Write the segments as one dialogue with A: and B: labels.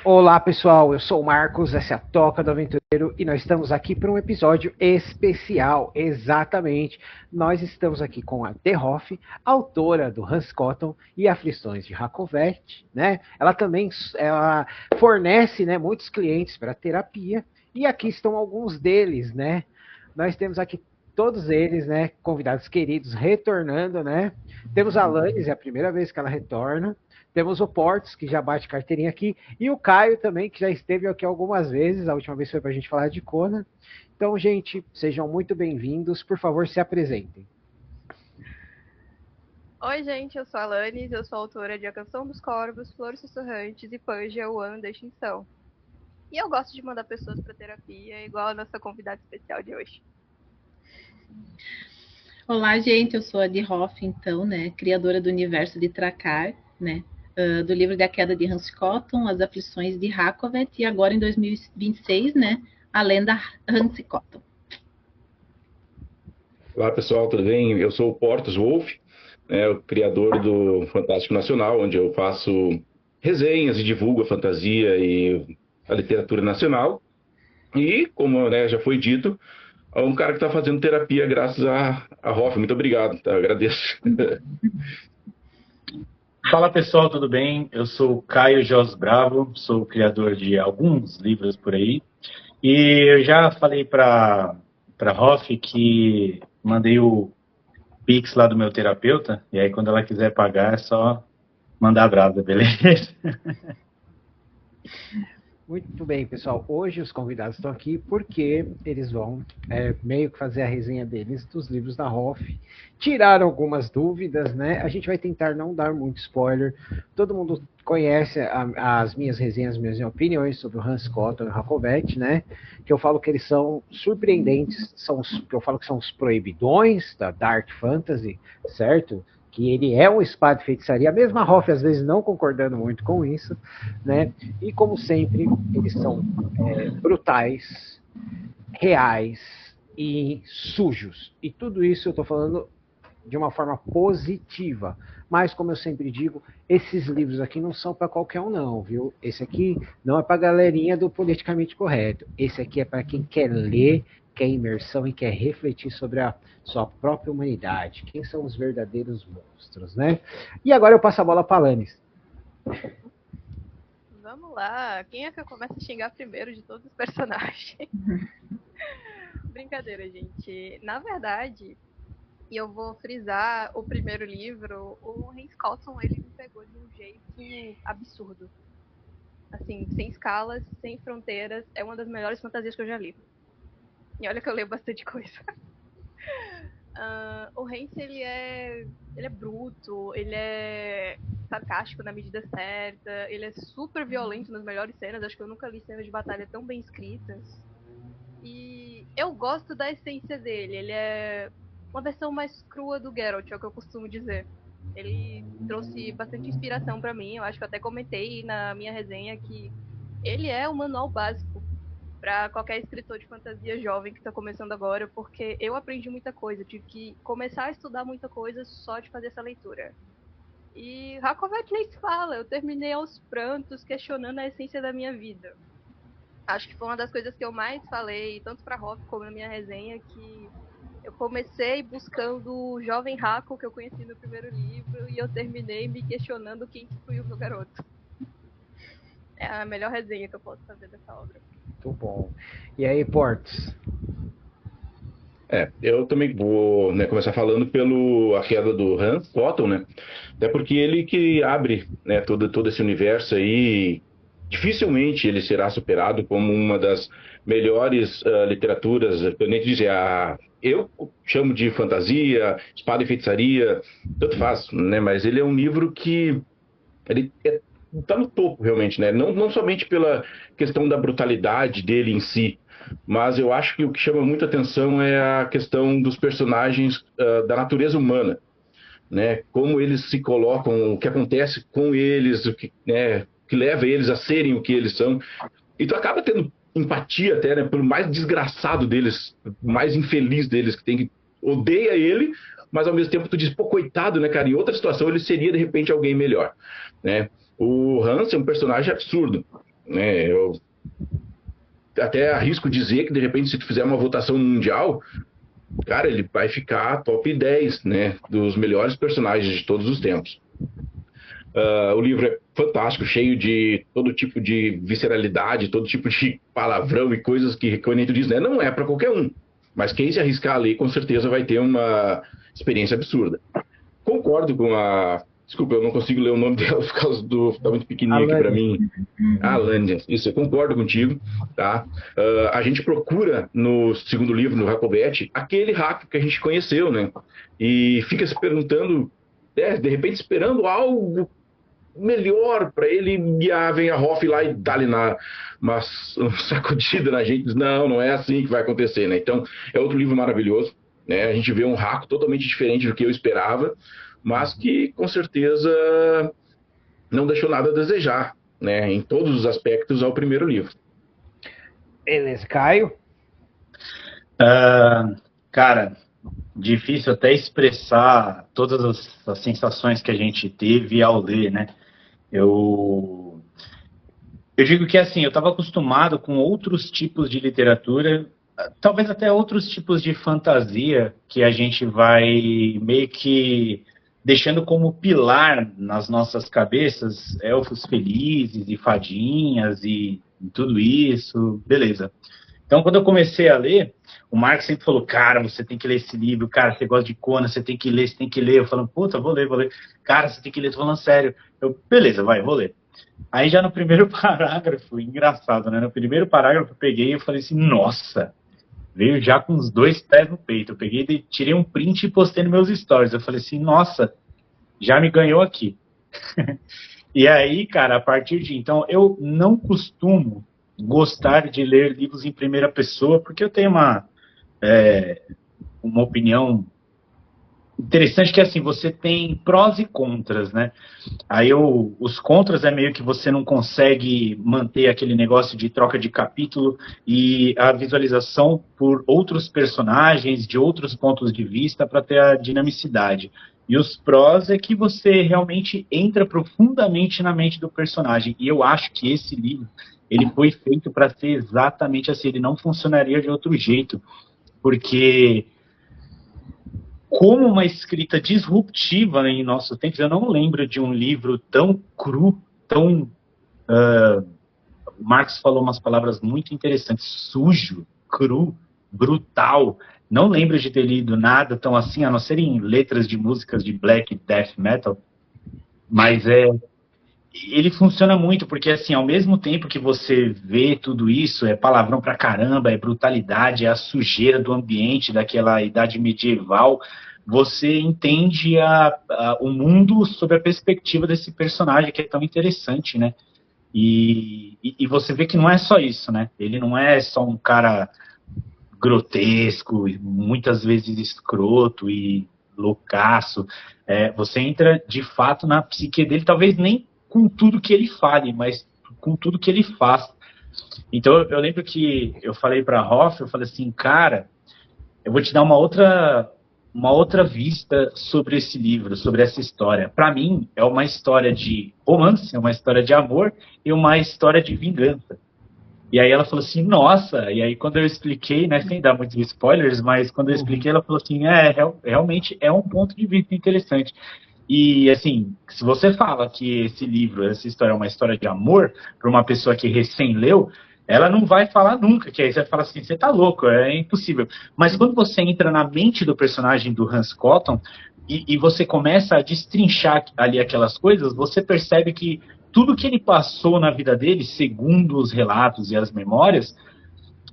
A: Olá pessoal, eu sou o Marcos, essa é a Toca do Aventureiro e nós estamos aqui para um episódio especial, exatamente. Nós estamos aqui com a De Hoff, autora do Hans Cotton e Aflições de Hakovet, né? Ela fornece, né, muitos clientes para terapia e aqui estão alguns deles, né? Nós temos aqui todos eles, né, convidados queridos retornando, né? Temos a Alanis, é a primeira vez que ela retorna. Temos o Portos, que já bate carteirinha aqui, e o Caio também, que já esteve aqui algumas vezes. A última vez foi para a gente falar de Conan. Então, gente, sejam muito bem-vindos. Por favor, se apresentem.
B: Oi, gente, eu sou a Alanis, eu sou autora de A Canção dos Corvos, Flores Sussurrantes e Panja, o Ano da Extinção. E eu gosto de mandar pessoas para terapia, igual a nossa convidada especial de hoje.
C: Olá, gente, eu sou a De Hoff, então, né, criadora do universo de Tracar, né, do livro da queda de Hans Cotton, As Aflições de Hakovet, e agora em 2026, né, a lenda Hans Cotton.
D: Olá pessoal, tudo bem? Eu sou o Portos Wolff, o criador do Fantástico Nacional, onde eu faço resenhas e divulgo a fantasia e a literatura nacional. E, como já foi dito, é um cara que está fazendo terapia graças a Hoff. Muito obrigado, tá? Agradeço.
E: Fala pessoal, tudo bem? Eu sou o Caio Jos Bravo, sou o criador de alguns livros por aí. E eu já falei para Hoff que mandei o Pix lá do meu terapeuta, e aí quando ela quiser pagar é só mandar brasa, beleza?
A: Muito bem, pessoal. Hoje os convidados estão aqui porque eles vão meio que fazer a resenha deles dos livros da Hoff, tirar algumas dúvidas, né? A gente vai tentar não dar muito spoiler. Todo mundo conhece as minhas resenhas, minhas opiniões sobre o Hans Cotton e o Hakovet, né? Que eu falo que eles são surpreendentes, que eu falo que são os proibidões da Dark Fantasy, certo? Que ele é um espada de feitiçaria, a mesma Hoff às vezes não concordando muito com isso, né? E como sempre, eles são brutais, reais e sujos. E tudo isso eu estou falando de uma forma positiva. Mas, como eu sempre digo, esses livros aqui não são para qualquer um, não, viu? Esse aqui não é para a galerinha do politicamente correto. Esse aqui é para quem quer ler, quer imersão e quer refletir sobre a sua própria humanidade. Quem são os verdadeiros monstros, né? E agora eu passo a bola para a Alanis.
B: Vamos lá, quem é que começa a xingar primeiro de todos os personagens? Brincadeira, gente. Na verdade, e eu vou frisar o primeiro livro, o Hans Cotton, ele me pegou de um jeito absurdo. Assim, sem escalas, sem fronteiras, é uma das melhores fantasias que eu já li. E olha que eu leio bastante coisa. O Hans, ele é bruto, ele é sarcástico na medida certa, ele é super violento nas melhores cenas, acho que eu nunca li cenas de batalha tão bem escritas. E eu gosto da essência dele, ele é uma versão mais crua do Geralt, é o que eu costumo dizer. Ele trouxe bastante inspiração pra mim, eu acho que eu até comentei na minha resenha que ele é o manual básico para qualquer escritor de fantasia jovem que está começando agora, porque eu aprendi muita coisa, tive que começar a estudar muita coisa só de fazer essa leitura. E Hakovet nem se fala, eu terminei aos prantos questionando a essência da minha vida. Acho que foi uma das coisas que eu mais falei, tanto para Hoff como na minha resenha, que eu comecei buscando o jovem Hako que eu conheci no primeiro livro e eu terminei me questionando quem destruiu o meu garoto. É a melhor resenha que eu posso fazer dessa obra.
A: Muito bom. E aí, Portos?
D: Eu também vou começar falando a queda do Hans Cotton, né? Até porque ele que abre todo esse universo aí. Dificilmente ele será superado como uma das melhores literaturas, eu nem dizer, eu chamo de fantasia, espada e feitiçaria, tanto faz, né? Mas ele é um livro que ele está no topo realmente, né? Não somente pela questão da brutalidade dele em si, mas eu acho que o que chama muita atenção é a questão dos personagens da natureza humana, né? Como eles se colocam, o que acontece com eles, o que leva eles a serem o que eles são. E tu acaba tendo empatia até, né? Pelo mais desgraçado deles, mais infeliz deles, que odeia ele, mas ao mesmo tempo tu diz, pô, coitado, né, cara? Em outra situação ele seria, de repente, alguém melhor, né? O Hans é um personagem absurdo. né? Eu até arrisco dizer que, de repente, se tu fizer uma votação mundial, cara, ele vai ficar top 10, né, dos melhores personagens de todos os tempos. O livro é fantástico, cheio de todo tipo de visceralidade, todo tipo de palavrão e coisas que o Neto diz, né? Não é para qualquer um, mas quem se arriscar a ler, com certeza vai ter uma experiência absurda. Concordo com a... Desculpa, eu não consigo ler o nome dela por causa do... Tá muito pequenininho aqui para mim. Alânia. Isso, eu concordo contigo, tá? A gente procura no segundo livro, no Hakobet, aquele Hako que a gente conheceu, né? E fica se perguntando, de repente esperando algo melhor para ele, e vem a Hoff lá e dá-lhe uma sacudida na gente. Diz, não é assim que vai acontecer, né? Então, é outro livro maravilhoso, né? A gente vê um Hako totalmente diferente do que eu esperava, mas que, com certeza, não deixou nada a desejar, né? Em todos os aspectos ao primeiro livro.
A: Beleza, Caio?
E: Cara, difícil até expressar todas as sensações que a gente teve ao ler, né? Eu digo que, assim, eu estava acostumado com outros tipos de literatura, talvez até outros tipos de fantasia, que a gente vai meio que deixando como pilar nas nossas cabeças elfos felizes e fadinhas e tudo isso, beleza. Então, quando eu comecei a ler, o Marcos sempre falou, cara, você tem que ler esse livro, cara, você gosta de Conan, você tem que ler, você tem que ler. Eu falando, puta, vou ler. Cara, você tem que ler, tô falando sério. Eu, beleza, vou ler. Aí já no primeiro parágrafo, engraçado, né? No primeiro parágrafo eu peguei e falei assim, nossa, veio já com os 2 pés no peito. Eu peguei, tirei um print e postei nos meus stories. Eu falei assim, nossa, já me ganhou aqui. E aí, cara, a partir de então, eu não costumo gostar de ler livros em primeira pessoa, porque eu tenho uma opinião interessante, que é assim, você tem prós e contras, né? Aí os contras é meio que você não consegue manter aquele negócio de troca de capítulo e a visualização por outros personagens, de outros pontos de vista, para ter a dinamicidade. E os prós é que você realmente entra profundamente na mente do personagem. E eu acho que esse livro, ele foi feito para ser exatamente assim, ele não funcionaria de outro jeito, porque como uma escrita disruptiva, né, em nossos tempos, eu não lembro de um livro tão cru, tão... o Marx falou umas palavras muito interessantes, sujo, cru, brutal. Não lembro de ter lido nada tão assim, a não ser em letras de músicas de black death metal, mas ele funciona muito, porque assim, ao mesmo tempo que você vê tudo isso, é palavrão pra caramba, é brutalidade, é a sujeira do ambiente daquela idade medieval, você entende o mundo sob a perspectiva desse personagem, que é tão interessante, né? E você vê que não é só isso, né? Ele não é só um cara grotesco, muitas vezes escroto e loucaço. Você entra, de fato, na psique dele, talvez nem com tudo que ele fale, mas com tudo que ele faz. Então, eu lembro que eu falei para a Hoff, eu falei assim, cara, eu vou te dar uma outra vista sobre esse livro, sobre essa história. Para mim, é uma história de romance, é uma história de amor e uma história de vingança. E aí ela falou assim, nossa, e aí quando eu expliquei, né, sem dar muitos spoilers, mas quando eu expliquei, ela falou assim, realmente é um ponto de vista interessante. E, assim, se você fala que esse livro, essa história é uma história de amor, para uma pessoa que recém leu, ela não vai falar nunca, que aí você vai falar assim, você tá louco, é impossível. Mas quando você entra na mente do personagem do Hans Cotton, e você começa a destrinchar ali aquelas coisas, você percebe que tudo que ele passou na vida dele, segundo os relatos e as memórias,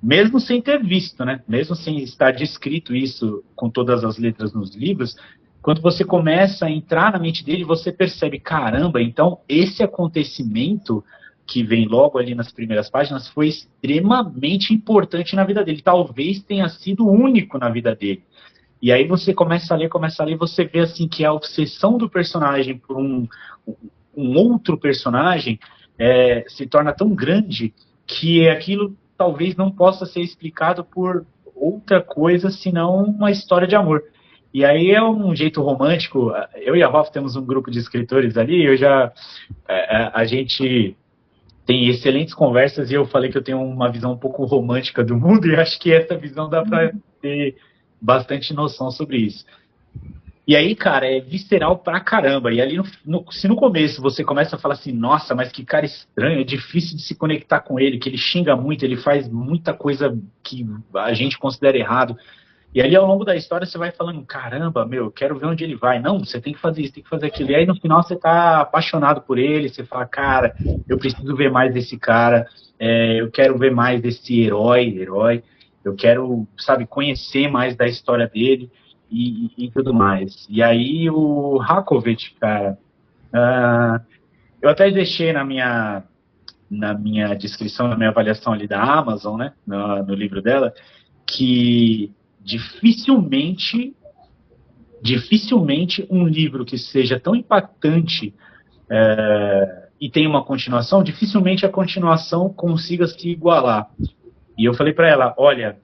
E: mesmo sem ter visto, né? Mesmo sem estar descrito isso com todas as letras nos livros, quando você começa a entrar na mente dele, você percebe, caramba, então esse acontecimento que vem logo ali nas primeiras páginas foi extremamente importante na vida dele. Talvez tenha sido único na vida dele. E aí você começa a ler, e você vê assim que a obsessão do personagem por um outro personagem se torna tão grande que aquilo talvez não possa ser explicado por outra coisa senão uma história de amor. E aí é um jeito romântico. Eu e a Hoff temos um grupo de escritores ali, a gente tem excelentes conversas, e eu falei que eu tenho uma visão um pouco romântica do mundo, e acho que essa visão dá para ter bastante noção sobre isso. E aí, cara, é visceral pra caramba. E ali, se no começo você começa a falar assim, nossa, mas que cara estranho, é difícil de se conectar com ele, que ele xinga muito, ele faz muita coisa que a gente considera errado. E ali, ao longo da história, você vai falando, caramba, meu, eu quero ver onde ele vai. Não, você tem que fazer isso, tem que fazer aquilo. E aí, no final, você tá apaixonado por ele, você fala, cara, eu preciso ver mais desse cara, eu quero ver mais desse herói. Eu quero, sabe, conhecer mais da história dele. E tudo mais. E aí o Hakovic, cara, eu até deixei na minha descrição, na minha avaliação ali da Amazon, né, no livro dela, que dificilmente um livro que seja tão impactante e tenha uma continuação, dificilmente a continuação consiga se igualar. E eu falei para ela, olha,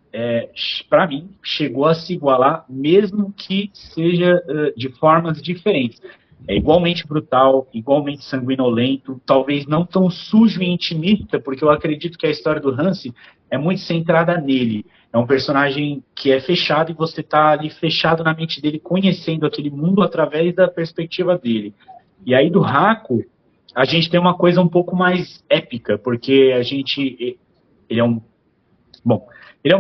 E: para mim, chegou a se igualar, mesmo que seja de formas diferentes. É igualmente brutal, igualmente sanguinolento, talvez não tão sujo e intimista, porque eu acredito que a história do Hansi é muito centrada nele. É um personagem que é fechado e você está ali fechado na mente dele, conhecendo aquele mundo através da perspectiva dele. E aí do Hako, a gente tem uma coisa um pouco mais épica, porque ele é um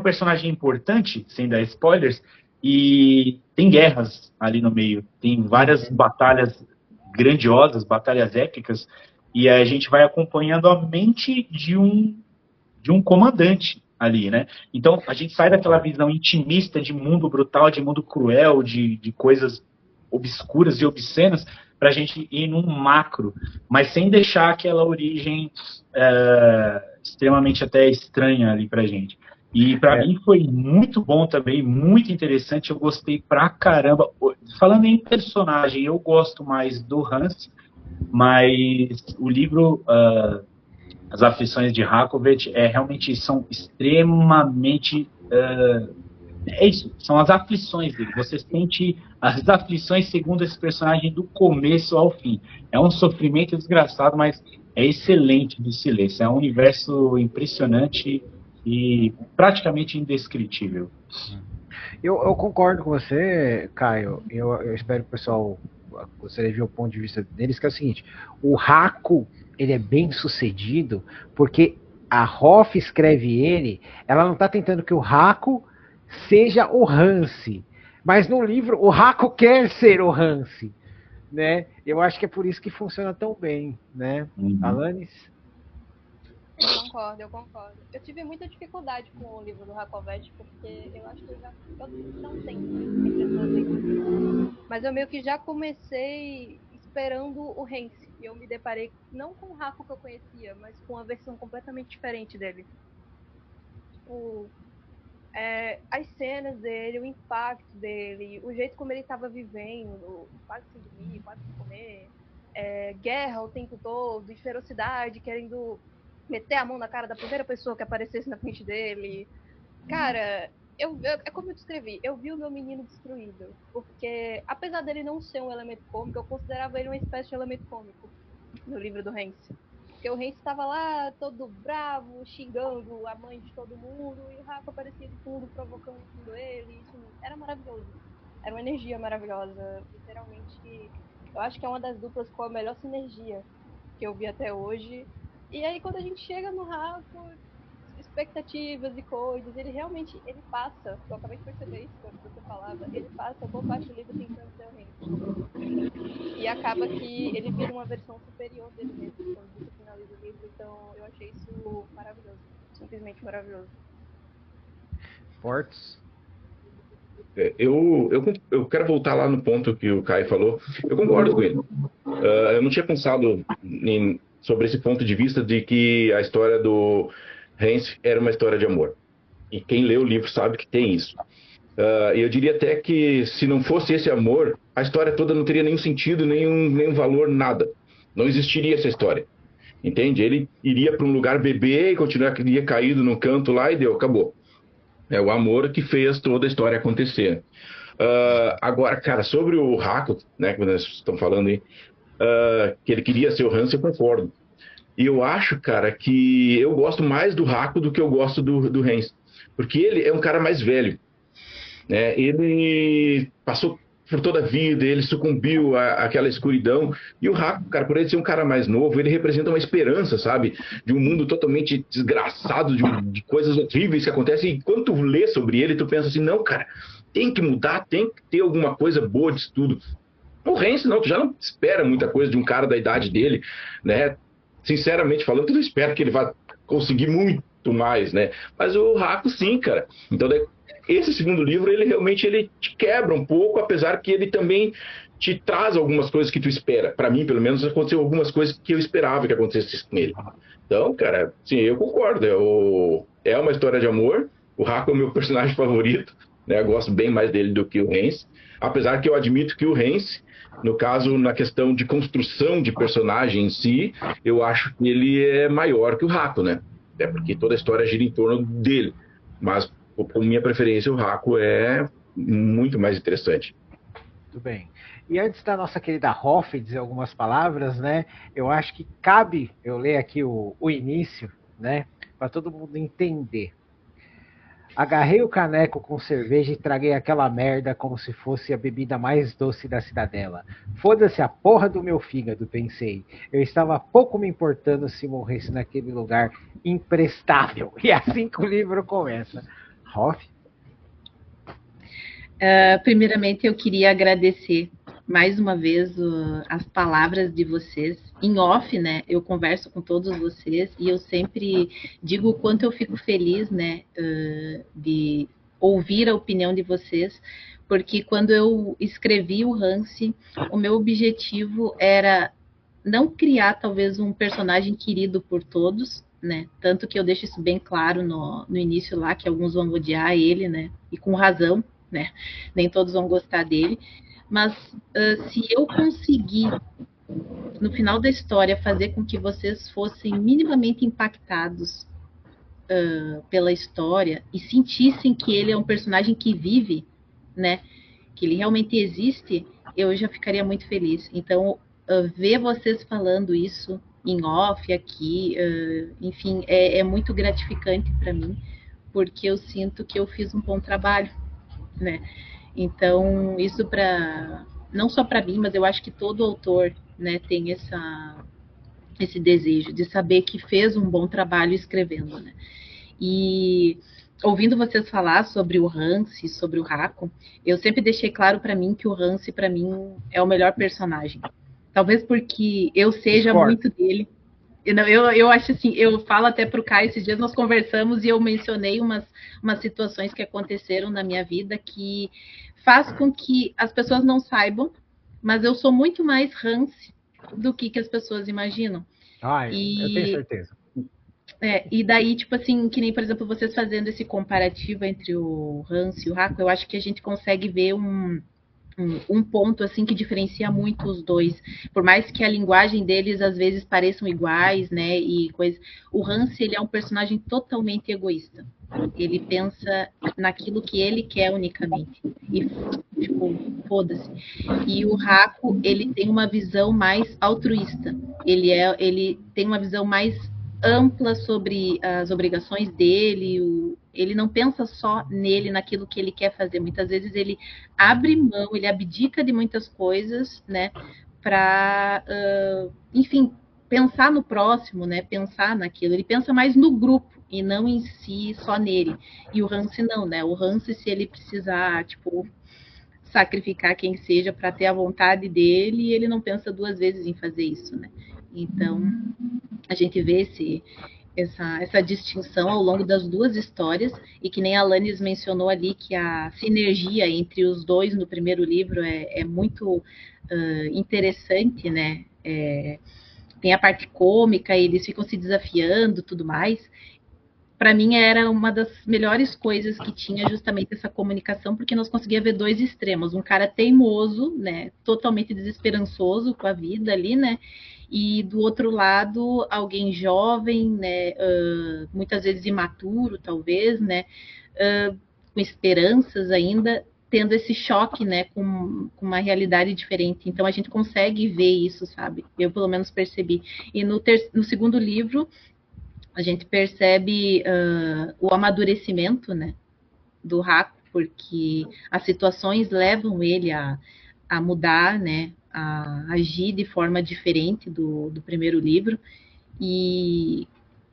E: personagem importante, sem dar spoilers, e tem guerras ali no meio. Tem várias batalhas grandiosas, batalhas épicas, e a gente vai acompanhando a mente de um comandante ali, né? Então, a gente sai daquela visão intimista de mundo brutal, de mundo cruel, de coisas obscuras e obscenas, para a gente ir num macro, mas sem deixar aquela origem extremamente até estranha ali pra gente. E pra mim foi muito bom também, muito interessante, eu gostei pra caramba. Falando em personagem, eu gosto mais do Hans, mas o livro As Aflições de Hakovic realmente são extremamente... é isso, são as aflições dele. Você sente as aflições segundo esse personagem do começo ao fim. É um sofrimento desgraçado, mas é excelente de se ler. É um universo impressionante e praticamente indescritível.
A: Eu concordo com você, Caio. Eu espero que o pessoal gostaria de ver o ponto de vista deles, que é o seguinte: o Hako, ele é bem sucedido porque a Hoff escreve ele, ela não está tentando que o Hako seja o Hansi, mas no livro o Hako quer ser o Hansi, né? Eu acho que é por isso que funciona tão bem, né? Alanis?
B: Eu concordo. Eu tive muita dificuldade com o livro do Hakovic, porque eu acho que eu não tenho entre as duas leituras. Mas eu meio que já comecei esperando o Hansi. E eu me deparei não com o Hako que eu conhecia, mas com uma versão completamente diferente dele. Tipo, as cenas dele, o impacto dele, o jeito como ele estava vivendo, quase sem dormir, quase sem comer, guerra o tempo todo, e ferocidade, querendo meter a mão na cara da primeira pessoa que aparecesse na frente dele. Cara, é como eu descrevi, eu vi o meu menino destruído, porque apesar dele não ser um elemento cômico, eu considerava ele uma espécie de elemento cômico no livro do Hansi. Porque o Hansi estava lá todo bravo, xingando a mãe de todo mundo, e o Hako aparecia de fundo, provocando tudo ele. Isso era maravilhoso. Era uma energia maravilhosa. Literalmente, eu acho que é uma das duplas com a melhor sinergia que eu vi até hoje. E aí, quando a gente chega no Hako, expectativas e coisas, ele passa, eu acabei de perceber isso quando você falava, ele passa boa parte do livro tentando ser o Hansi. E acaba que ele vira uma versão superior dele mesmo quando você finaliza o livro, então eu achei isso maravilhoso, simplesmente maravilhoso.
A: Fortes?
D: Eu quero voltar lá no ponto que o Caio falou. Eu concordo com ele. Eu não tinha pensado sobre esse ponto de vista de que a história do Hans era uma história de amor. E quem lê o livro sabe que tem isso. Eu diria até que se não fosse esse amor, a história toda não teria nenhum sentido, nenhum valor, nada. Não existiria essa história. Entende? Ele iria para um lugar beber e continuaria caído no canto lá e acabou. É o amor que fez toda a história acontecer. Agora, cara, sobre o Hako, né, que nós estamos falando aí, que ele queria ser o Hans, eu concordo. E eu acho, cara, que eu gosto mais do Racco do que eu gosto do Hens. Porque ele é um cara mais velho, né? Ele passou por toda a vida, ele sucumbiu àquela escuridão. E o Racco, cara, por ele ser um cara mais novo, ele representa uma esperança, sabe? De um mundo totalmente desgraçado, de coisas horríveis que acontecem. E quando tu lê sobre ele, tu pensa assim, não, cara, tem que mudar, tem que ter alguma coisa boa disso tudo. O Hens, não, tu já não espera muita coisa de um cara da idade dele, né? Sinceramente falando, tu não espera que ele vá conseguir muito mais, né? Mas o Racco, sim, cara. Então, esse segundo livro, ele realmente ele te quebra um pouco, apesar que ele também te traz algumas coisas que tu espera. Para mim, pelo menos, aconteceu algumas coisas que eu esperava que acontecesse com ele. Então, cara, sim, eu concordo. É uma história de amor. O Racco é o meu personagem favorito, né? Eu gosto bem mais dele do que o Hens. Apesar que eu admito que o Hens, no caso, na questão de construção de personagem em si, eu acho que ele é maior que o Racco, né? Até porque toda a história gira em torno dele. Mas, por minha preferência, o Racco é muito mais interessante.
A: Muito bem. E antes da nossa querida Hoff dizer algumas palavras, né? Eu acho que cabe eu ler aqui o início, né? Para todo mundo entender. Agarrei o caneco com cerveja e traguei aquela merda como se fosse a bebida mais doce da cidadela. Foda-se a porra do meu fígado, pensei. Eu estava pouco me importando se morresse naquele lugar imprestável. E assim que o livro começa. Hoff?
C: Primeiramente, eu queria agradecer mais uma vez as palavras de vocês. Em off, né? Eu converso com todos vocês e eu sempre digo o quanto eu fico feliz, né? De ouvir a opinião de vocês, porque quando eu escrevi o Hansi, o meu objetivo era não criar talvez um personagem querido por todos, né? Tanto que eu deixo isso bem claro no início lá, que alguns vão odiar ele, né? E com razão, né? Nem todos vão gostar dele. Mas se eu conseguir, no final da história, fazer com que vocês fossem minimamente impactados pela história e sentissem que ele é um personagem que vive, né? Que ele realmente existe, eu já ficaria muito feliz. Então, ver vocês falando isso em off aqui, enfim, é muito gratificante para mim, porque eu sinto que eu fiz um bom trabalho, né? Então, isso não só para mim, mas eu acho que todo autor, né, tem esse desejo de saber que fez um bom trabalho escrevendo, né? E ouvindo vocês falar sobre o Hansi, sobre o Racco, eu sempre deixei claro para mim que o Hansi, para mim, é o melhor personagem. Talvez porque eu seja muito dele. Eu acho assim, eu falo até pro Caio, esses dias nós conversamos e eu mencionei umas situações que aconteceram na minha vida que faz com que as pessoas não saibam, mas eu sou muito mais Hansi do que as pessoas imaginam.
A: Eu tenho certeza.
C: E daí, tipo assim, que nem, por exemplo, vocês fazendo esse comparativo entre o Hansi e o Racco, eu acho que a gente consegue ver um ponto assim que diferencia muito os dois, por mais que a linguagem deles às vezes pareçam iguais, né, e coisa. O Hansi, ele é um personagem totalmente egoísta. Ele pensa naquilo que ele quer unicamente e tipo, foda-se. E o Racco, ele tem uma visão mais altruísta. Ele tem uma visão mais ampla sobre as obrigações dele, ele não pensa só nele, naquilo que ele quer fazer. Muitas vezes ele abre mão, ele abdica de muitas coisas, né, para, enfim, pensar no próximo, né, pensar naquilo. Ele pensa mais no grupo e não em si, só nele. E o Hansi não, né? O Hansi, se ele precisar, tipo, sacrificar quem seja para ter a vontade dele, ele não pensa duas vezes em fazer isso, né? Então, a gente vê essa distinção ao longo das duas histórias, e que nem a Alanis mencionou ali, que a sinergia entre os dois no primeiro livro é muito interessante, né? Tem a parte cômica, eles ficam se desafiando, tudo mais. Para mim era uma das melhores coisas que tinha justamente essa comunicação, porque nós conseguíamos ver dois extremos, um cara teimoso, né, totalmente desesperançoso com a vida ali, né, e do outro lado alguém jovem, né, muitas vezes imaturo, talvez, né, com esperanças ainda, tendo esse choque, né, com uma realidade diferente. Então a gente consegue ver isso, sabe? Eu pelo menos percebi. E no segundo livro a gente percebe o amadurecimento, né, do Haku, porque as situações levam ele a mudar, né, a agir de forma diferente do primeiro livro. E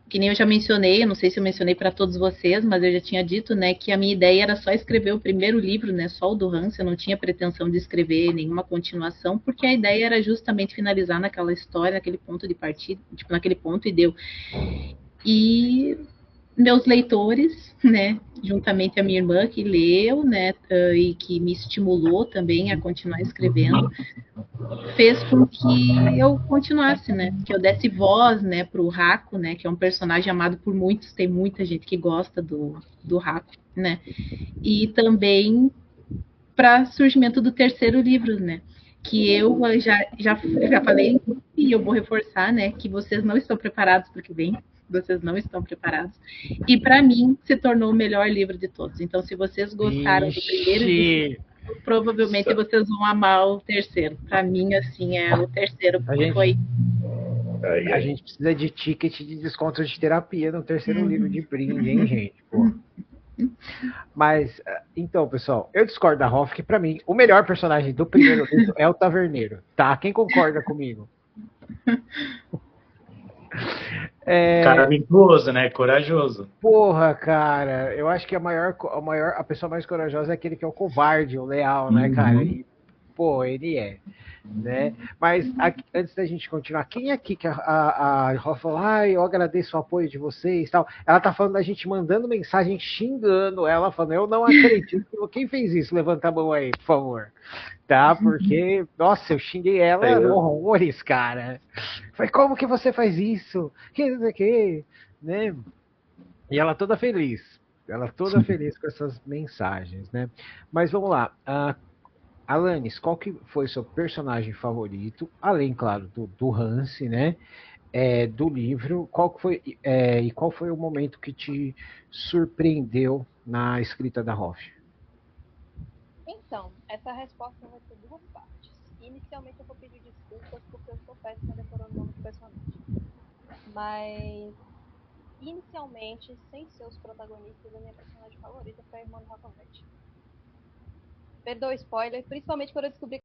C: que nem eu já mencionei, eu não sei se eu mencionei para todos vocês, mas eu já tinha dito, né, que a minha ideia era só escrever o primeiro livro, né, só o do Hans, eu não tinha pretensão de escrever nenhuma continuação, porque a ideia era justamente finalizar naquela história, naquele ponto de partida, tipo, naquele ponto, e deu. E meus leitores, né, juntamente a minha irmã que leu, né, e que me estimulou também a continuar escrevendo, fez com que eu continuasse, né, que eu desse voz, né, para o Haku, né, que é um personagem amado por muitos, tem muita gente que gosta do Haku, né, e também para surgimento do terceiro livro, né, que eu já falei e eu vou reforçar, né, que vocês não estão preparados para o que vem. Vocês não estão preparados. E para mim se tornou o melhor livro de todos. Então, se vocês gostaram do primeiro livro, provavelmente vocês vão amar o terceiro. Para mim, assim, é o terceiro.
A: A gente precisa de ticket de desconto de terapia no terceiro livro de brinde, hein, gente? Pô. Mas, então, pessoal, eu discordo da Hoff, que pra mim, o melhor personagem do primeiro livro é o Taverneiro, tá? Quem concorda comigo?
E: Cara virtuoso, né? Corajoso.
A: Porra, cara, eu acho que a pessoa mais corajosa é aquele que é o covarde, o leal, né, cara? E, pô, ele é, né? Mas antes da gente continuar, quem aqui que a Hoff falou, eu agradeço o apoio de vocês e tal. Ela tá falando da gente mandando mensagem xingando ela, falando, eu não acredito. Quem fez isso? Levanta a mão aí, por favor. Tá? Porque, nossa, eu xinguei ela horrores, cara. Falei, como que você faz isso? Que não sei o que, né? E ela toda feliz. Ela toda feliz com essas mensagens, né? Mas vamos lá. Alanis, qual que foi seu personagem favorito? Além, claro, do Hans, né? Do livro. Qual foi o momento que te surpreendeu na escrita da Hoff?
B: Então, essa resposta vai ter duas partes. Inicialmente eu vou pedir desculpas porque eu sou péssima decorando o nome do personagem. Mas, inicialmente, sem ser os protagonistas, a minha personagem favorita foi a irmã do Rakovec. Perdoa o spoiler, principalmente quando eu descobri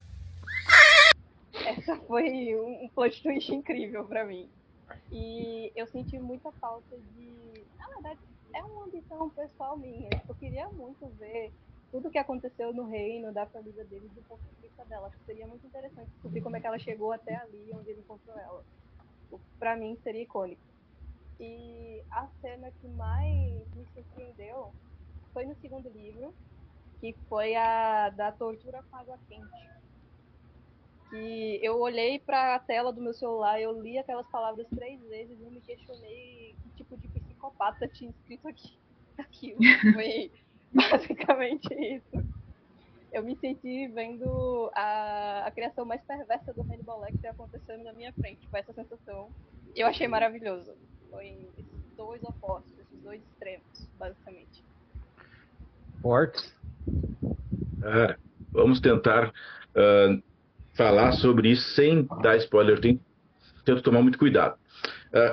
B: que essa foi um plot twist incrível pra mim. E eu senti muita falta de... Na verdade, é uma ambição pessoal minha. Eu queria muito ver tudo o que aconteceu no reino, da família dele, do ponto de vista dela. Acho que seria muito interessante descobrir como é que ela chegou até ali, onde ele encontrou ela. Pra mim, seria icônico. E a cena que mais me surpreendeu foi no segundo livro, que foi a da tortura com água quente. Que eu olhei pra tela do meu celular, eu li aquelas palavras 3 vezes e me questionei que tipo de psicopata tinha escrito aquilo. Foi basicamente isso. Eu me senti vendo a criação mais perversa do Hannibal Lecter acontecendo na minha frente, com essa sensação. Eu achei maravilhoso. Foi esses dois opostos, esses dois extremos, basicamente.
A: Fortes?
D: Vamos tentar falar sobre isso sem dar spoiler. Tento tomar muito cuidado.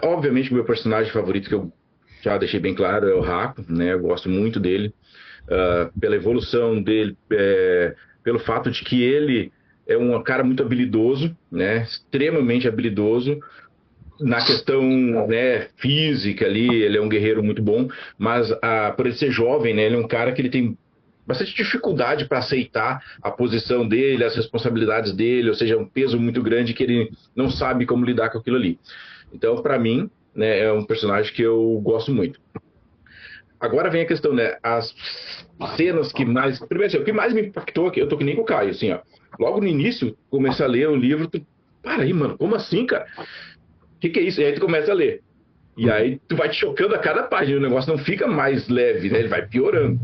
D: Obviamente, o meu personagem favorito, que eu já deixei bem claro, é o Haku, né? Eu gosto muito dele. Pela evolução dele, pelo fato de que ele é um cara muito habilidoso, né? Extremamente habilidoso na questão, né, física ali, ele é um guerreiro muito bom, mas por ele ser jovem, né, ele é um cara que ele tem bastante dificuldade para aceitar a posição dele, as responsabilidades dele, ou seja, um peso muito grande que ele não sabe como lidar com aquilo ali. Então, para mim, né, é um personagem que eu gosto muito. Agora vem a questão, né, as cenas que mais... Primeiro, assim, o que mais me impactou, eu tô que nem com o Caio, assim, ó. Logo no início, comecei a ler o livro, para aí, mano, como assim, cara? O que é isso? E aí tu começa a ler. E aí tu vai te chocando a cada página, o negócio não fica mais leve, né? Ele vai piorando.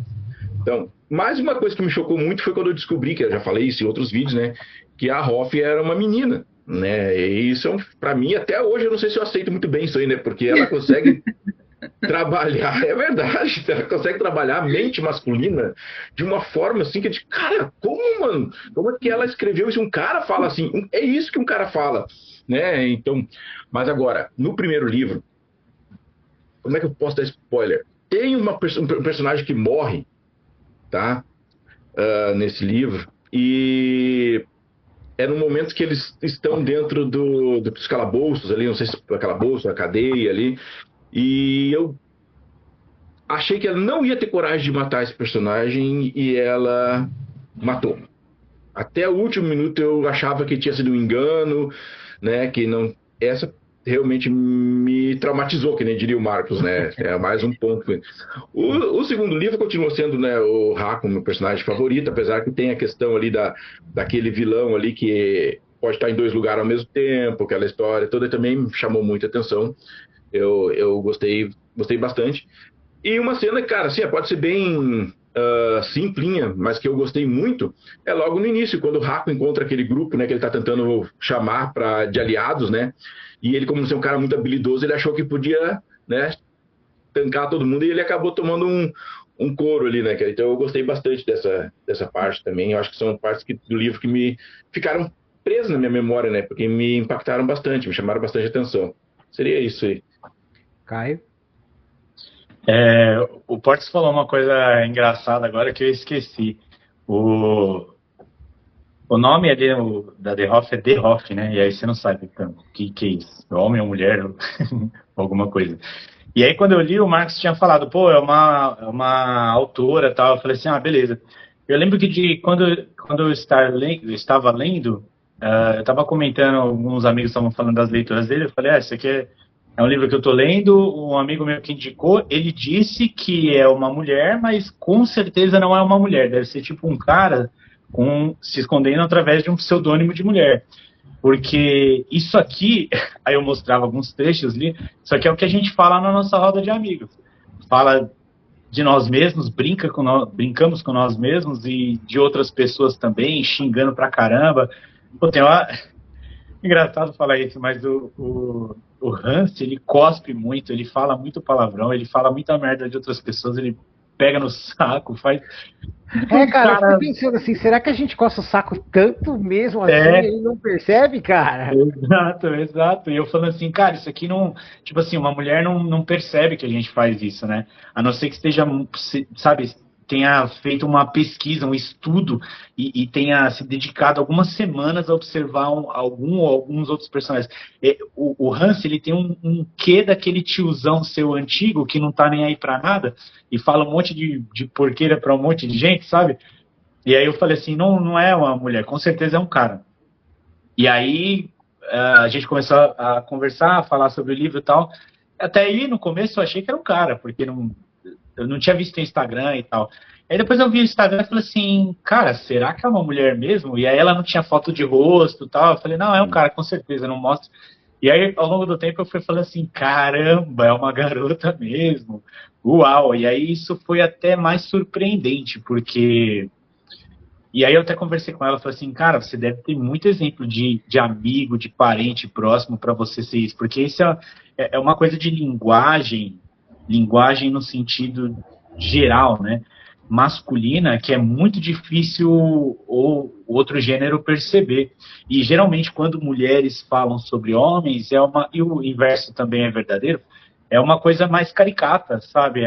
D: Então, mais uma coisa que me chocou muito foi quando eu descobri, que eu já falei isso em outros vídeos, né? Que a Hoff era uma menina, né? E isso, pra mim, até hoje, eu não sei se eu aceito muito bem isso aí, né? Porque ela consegue trabalhar, é verdade, ela consegue trabalhar a mente masculina de uma forma assim que é de, cara, como, mano? Como é que ela escreveu isso? Um cara fala assim, é isso que um cara fala, né? Então, mas agora, no primeiro livro, como é que eu posso dar spoiler? Tem um personagem que morre, tá? Nesse livro, e é no momento que eles estão dentro dos calabouços ali, não sei se é calabouço, a cadeia ali, e eu achei que ela não ia ter coragem de matar esse personagem e ela matou. Até o último minuto eu achava que tinha sido um engano, né? Que não. Essa realmente me traumatizou, que nem diria o Marcos, né? É mais um ponto. O segundo livro continua sendo, né, o Hakon, meu personagem favorito, apesar que tem a questão ali daquele vilão ali que pode estar em dois lugares ao mesmo tempo, aquela história toda também me chamou muita atenção. Eu gostei bastante. E uma cena, cara, assim, pode ser bem simplinha, mas que eu gostei muito, é logo no início, quando o Hakon encontra aquele grupo, né, que ele tá tentando chamar de aliados, né, e ele, como ser um cara muito habilidoso, ele achou que podia, né, tancar todo mundo, e ele acabou tomando um couro ali, né, então eu gostei bastante dessa parte também, eu acho que são partes do livro que me ficaram presas na minha memória, né, porque me impactaram bastante, me chamaram bastante atenção. Seria isso aí.
A: Caio?
E: O Portes falou uma coisa engraçada agora que eu esqueci. O nome ali da The Hoff é The Hoff, né? E aí você não sabe então, o que é isso? Homem ou mulher? Alguma coisa. E aí quando eu li, o Marcos tinha falado, pô, é uma autora e tal. Eu falei assim, beleza. Eu lembro que quando eu estava lendo, eu estava comentando, alguns amigos estavam falando das leituras dele, eu falei, isso aqui é um livro que eu estou lendo, um amigo meu que indicou, ele disse que é uma mulher, mas com certeza não é uma mulher, deve ser tipo um cara se escondendo através de um pseudônimo de mulher. Porque isso aqui, aí eu mostrava alguns trechos ali, isso aqui é o que a gente fala na nossa roda de amigos. Fala de nós mesmos, brincamos com nós mesmos e de outras pessoas também, xingando pra caramba. Pô, engraçado falar isso, mas o Hans, ele cospe muito, ele fala muito palavrão, ele fala muita merda de outras pessoas, ele pega no saco, faz...
A: Cara, eu fico pensando assim, será que a gente coça o saco tanto mesmo assim e ele não percebe, cara?
E: Exato. E eu falando assim, cara, isso aqui não... Tipo assim, uma mulher não percebe que a gente faz isso, né? A não ser que esteja, sabe, tenha feito uma pesquisa, um estudo e tenha se dedicado algumas semanas a observar alguns outros personagens. O Hans, ele tem um quê daquele tiozão seu antigo que não tá nem aí pra nada e fala um monte de porqueira pra um monte de gente, sabe? E aí eu falei assim, não é uma mulher, com certeza é um cara. E aí a gente começou a conversar, a falar sobre o livro e tal. Até aí, no começo, eu achei que era um cara, porque eu não tinha visto o Instagram e tal. Aí depois eu vi o Instagram e falei assim, cara, será que é uma mulher mesmo? E aí ela não tinha foto de rosto e tal. Eu falei, não, é um cara, com certeza, não mostra. E aí, ao longo do tempo, eu fui falando assim, caramba, é uma garota mesmo. Uau! E aí isso foi até mais surpreendente, porque... E aí eu até conversei com ela, falei assim, cara, você deve ter muito exemplo de amigo, de parente próximo para você ser isso, porque isso é uma coisa de linguagem no sentido geral, né? Masculina, que é muito difícil o outro gênero perceber. E geralmente quando mulheres falam sobre homens, e o inverso também é verdadeiro, é uma coisa mais caricata, sabe?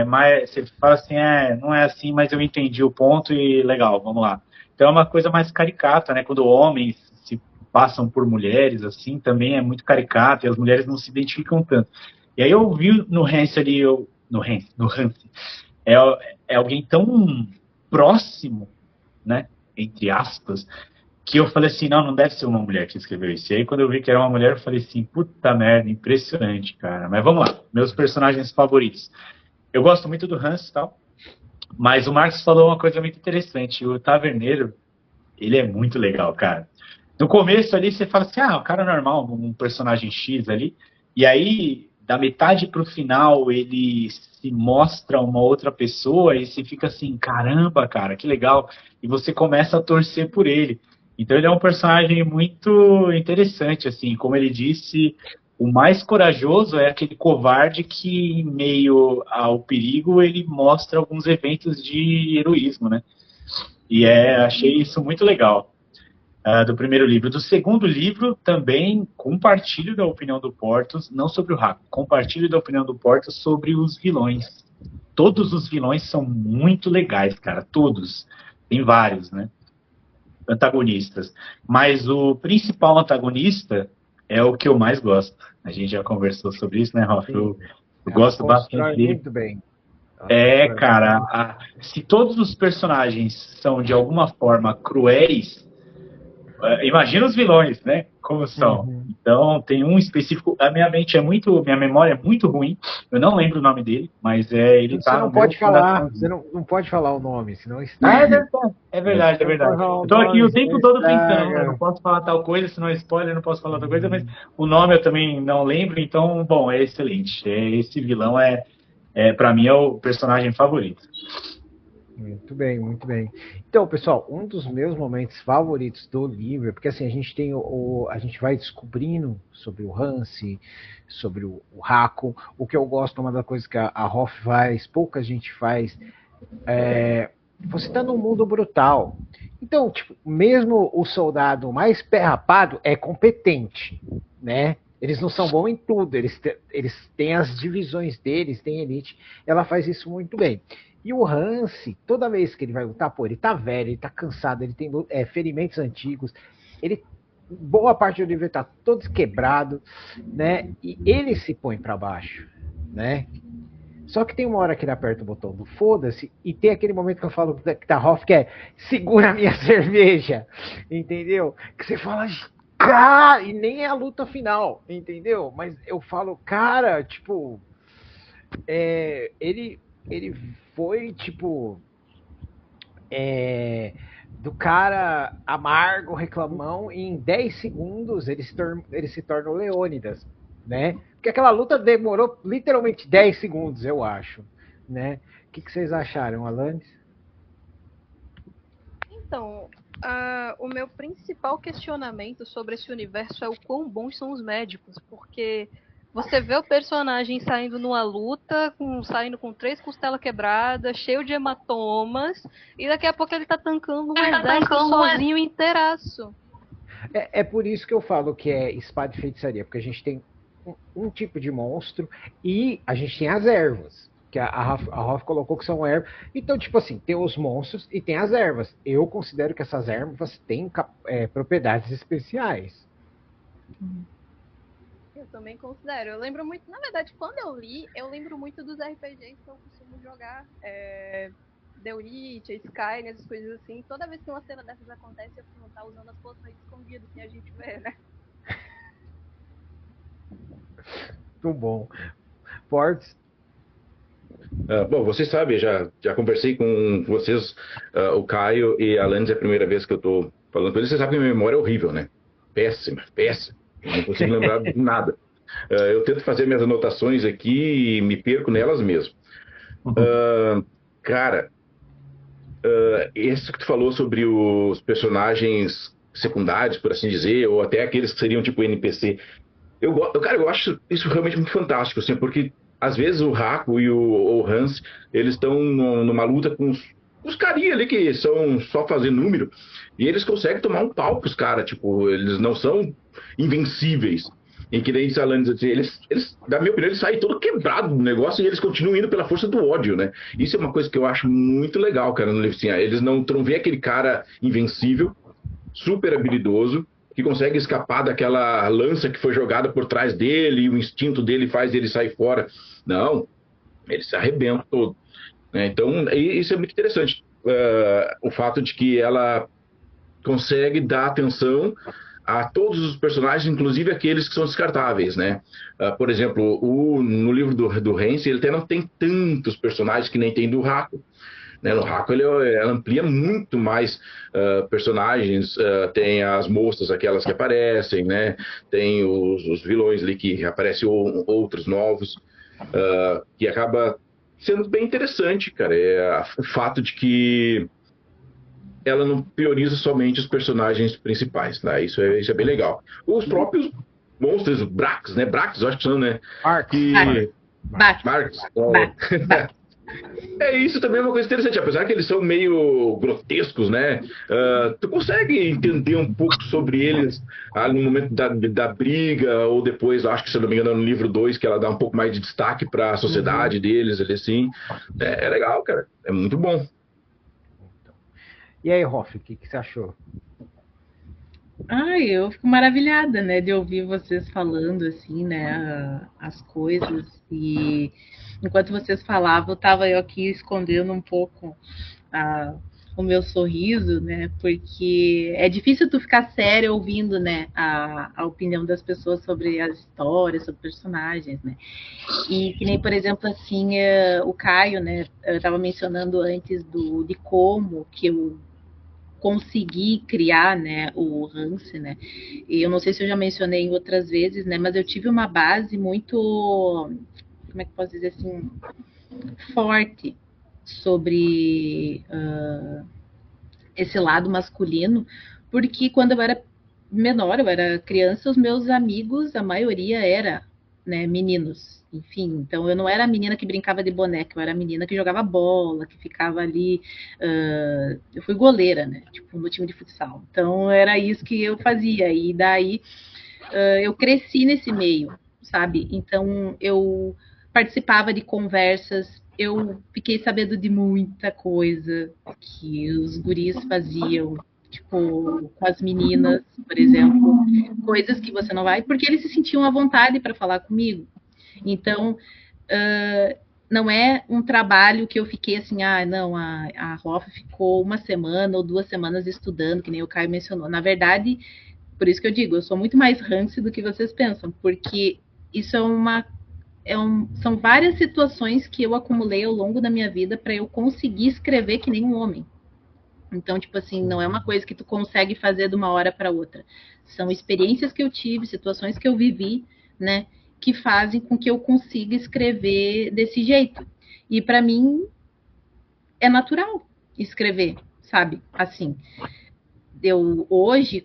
E: Você fala assim, não é assim, mas eu entendi o ponto e legal, vamos lá. Então é uma coisa mais caricata, né? Quando homens se passam por mulheres, assim, também é muito caricato, e as mulheres não se identificam tanto. E aí eu vi no Hans ali, no Hans, é alguém tão próximo, né, entre aspas, que eu falei assim, não deve ser uma mulher que escreveu isso. E aí quando eu vi que era uma mulher, eu falei assim, puta merda, impressionante, cara. Mas vamos lá, meus personagens favoritos. Eu gosto muito do Hans e tal, mas o Marcos falou uma coisa muito interessante. O Taverneiro, ele é muito legal, cara. No começo ali, você fala assim, o cara é normal, um personagem X ali, e aí... da metade pro final, ele se mostra uma outra pessoa e você fica assim, caramba, cara, que legal. E você começa a torcer por ele. Então ele é um personagem muito interessante, assim. Como ele disse, O mais corajoso é aquele covarde que, em meio ao perigo, ele mostra alguns eventos de heroísmo, né? E achei isso muito legal. Do primeiro livro. Do segundo livro, também compartilho da opinião do Portos, não sobre o Raco, compartilho da opinião do Portos sobre os vilões. Todos os vilões são muito legais, cara, todos. Tem vários, né? Antagonistas. Mas o principal antagonista é o que eu mais gosto. A gente já conversou sobre isso, né, Rafa? Eu gosto bastante dele.
A: Muito bem.
E: Cara, se todos os personagens são de alguma forma cruéis, imagina os vilões, né? Como são.
A: Uhum.
E: Então, tem um específico. Minha memória é muito ruim. Eu não lembro o nome dele, mas ele
A: você
E: tá
A: não
E: no
A: pode
E: meu
A: falar.
E: coração.
A: Você não pode falar o nome, senão está.
E: É verdade. Eu tô aqui o tempo todo pensando, eu não posso falar tal coisa, senão é spoiler, não posso falar tal coisa, mas o nome eu também não lembro, então, bom, é excelente. Esse vilão para mim, é o personagem favorito.
A: Muito bem, muito bem. Então, pessoal, um dos meus momentos favoritos do livro, porque assim, a gente tem a gente vai descobrindo sobre o Hansi, sobre o Raco. O que eu gosto, uma das coisas que a Hoff faz, pouca gente faz, você está num mundo brutal. Então, tipo, mesmo o soldado mais pé rapado é competente, né? Eles não são bons em tudo, eles têm as divisões deles, tem elite, ela faz isso muito bem. E o Hansi, toda vez que ele vai lutar, ele tá velho, ele tá cansado, ele tem ferimentos antigos, boa parte do livro tá todo quebrado, né? E ele se põe para baixo, né? Só que tem uma hora que ele aperta o botão do foda-se e tem aquele momento que eu falo da Hoff, que é segura a minha cerveja, entendeu? Que você fala, cara, e nem é a luta final, entendeu? Mas eu falo, cara, tipo, ele foi, tipo, do cara amargo, reclamão, e em 10 segundos ele se torna o Leônidas, né? Porque aquela luta demorou literalmente 10 segundos, eu acho, né? O que vocês acharam, Alanis?
B: Então, o meu principal questionamento sobre esse universo é o quão bons são os médicos, porque você vê o personagem saindo numa luta, saindo com 3 costelas quebradas, cheio de hematomas, e daqui a pouco ele tá tancando um exército sozinho inteiraço.
A: É por isso que eu falo que é espada e feitiçaria, porque a gente tem um tipo de monstro e a gente tem as ervas, que a Hoff colocou que são ervas. Então, tipo assim, tem os monstros e tem as ervas. Eu considero que essas ervas têm propriedades especiais.
B: Eu também considero. Eu lembro muito, na verdade, quando eu li, eu lembro muito dos RPGs que eu costumo jogar. The Witch, Skyrim, essas coisas assim. Toda vez que uma cena dessas acontece, eu vou estar usando as poções escondidas que a gente vê, né?
A: Muito bom. Fortes?
D: Bom, vocês sabem, já conversei com vocês, o Caio e a Alanis, é a primeira vez que eu estou falando com eles. Vocês sabem que minha memória é horrível, né? Péssima. Não consigo lembrar de nada. Eu tento fazer minhas anotações aqui e me perco nelas mesmo. Cara, isso que tu falou sobre os personagens secundários, por assim dizer, ou até aqueles que seriam tipo NPC, eu acho isso realmente muito fantástico, assim, porque às vezes o Raco e o Hans, eles estão numa luta com os carinha ali que são só fazer número, e eles conseguem tomar um pau pros caras, tipo, eles não são invencíveis. Em que daí eles, na minha opinião, eles saem todo quebrado do negócio e eles continuam indo pela força do ódio, né? Isso é uma coisa que eu acho muito legal, cara, no livro. Assim, eles não vê aquele cara invencível, super habilidoso, que consegue escapar daquela lança que foi jogada por trás dele e o instinto dele faz ele sair fora. Não, ele se arrebenta todo. Né? Então, isso é muito interessante. O fato de que ela consegue dar atenção a todos os personagens, inclusive aqueles que são descartáveis, né? Por exemplo, no livro do Hansi, ele até não tem tantos personagens que nem tem do Raco. Né? No Raco ele amplia muito mais personagens, tem as moças, aquelas que aparecem, né? Tem os vilões ali que aparecem outros novos, que acaba sendo bem interessante, cara. O fato de que ela não prioriza somente os personagens principais, né? Isso é bem legal. Os próprios monstros, Brax, né? Brax, eu acho que são, né?
A: Arx.
D: Brax. É, isso também é uma coisa interessante, apesar que eles são meio grotescos, né? Tu consegue entender um pouco sobre eles no momento da briga, ou depois, acho que se eu não me engano, no livro 2, que ela dá um pouco mais de destaque para a sociedade deles, ali assim. É legal, cara. É muito bom.
A: E aí, Hoff, o que você achou?
C: Ai, eu fico maravilhada, né, de ouvir vocês falando assim, né, as coisas. E enquanto vocês falavam, estava eu aqui escondendo um pouco o meu sorriso, né, porque é difícil tu ficar sério ouvindo, né, a opinião das pessoas sobre as histórias, sobre personagens, né. E que nem, por exemplo, assim, o Caio, né, eu estava mencionando antes de como que eu consegui criar, né, o Hans, né, e eu não sei se eu já mencionei em outras vezes, né, mas eu tive uma base muito, como é que posso dizer assim, forte sobre esse lado masculino, porque quando eu era menor, eu era criança, os meus amigos, a maioria era, né, meninos. Enfim, então eu não era a menina que brincava de boneca, eu era a menina que jogava bola, que ficava ali. Eu fui goleira, né? Tipo, no time de futsal. Então era isso que eu fazia. E daí eu cresci nesse meio, sabe? Então eu participava de conversas, eu fiquei sabendo de muita coisa que os guris faziam, tipo, com as meninas, por exemplo, coisas que você não vai, porque eles se sentiam à vontade para falar comigo. Então, não é um trabalho que eu fiquei assim, não, a Hoff ficou uma semana ou 2 semanas estudando, que nem o Caio mencionou. Na verdade, por isso que eu digo, eu sou muito mais Hansi do que vocês pensam, porque isso são várias situações que eu acumulei ao longo da minha vida para eu conseguir escrever que nem um homem. Então, tipo assim, não é uma coisa que tu consegue fazer de uma hora para outra. São experiências que eu tive, situações que eu vivi, né, que fazem com que eu consiga escrever desse jeito. E para mim é natural escrever, sabe? Assim, eu hoje,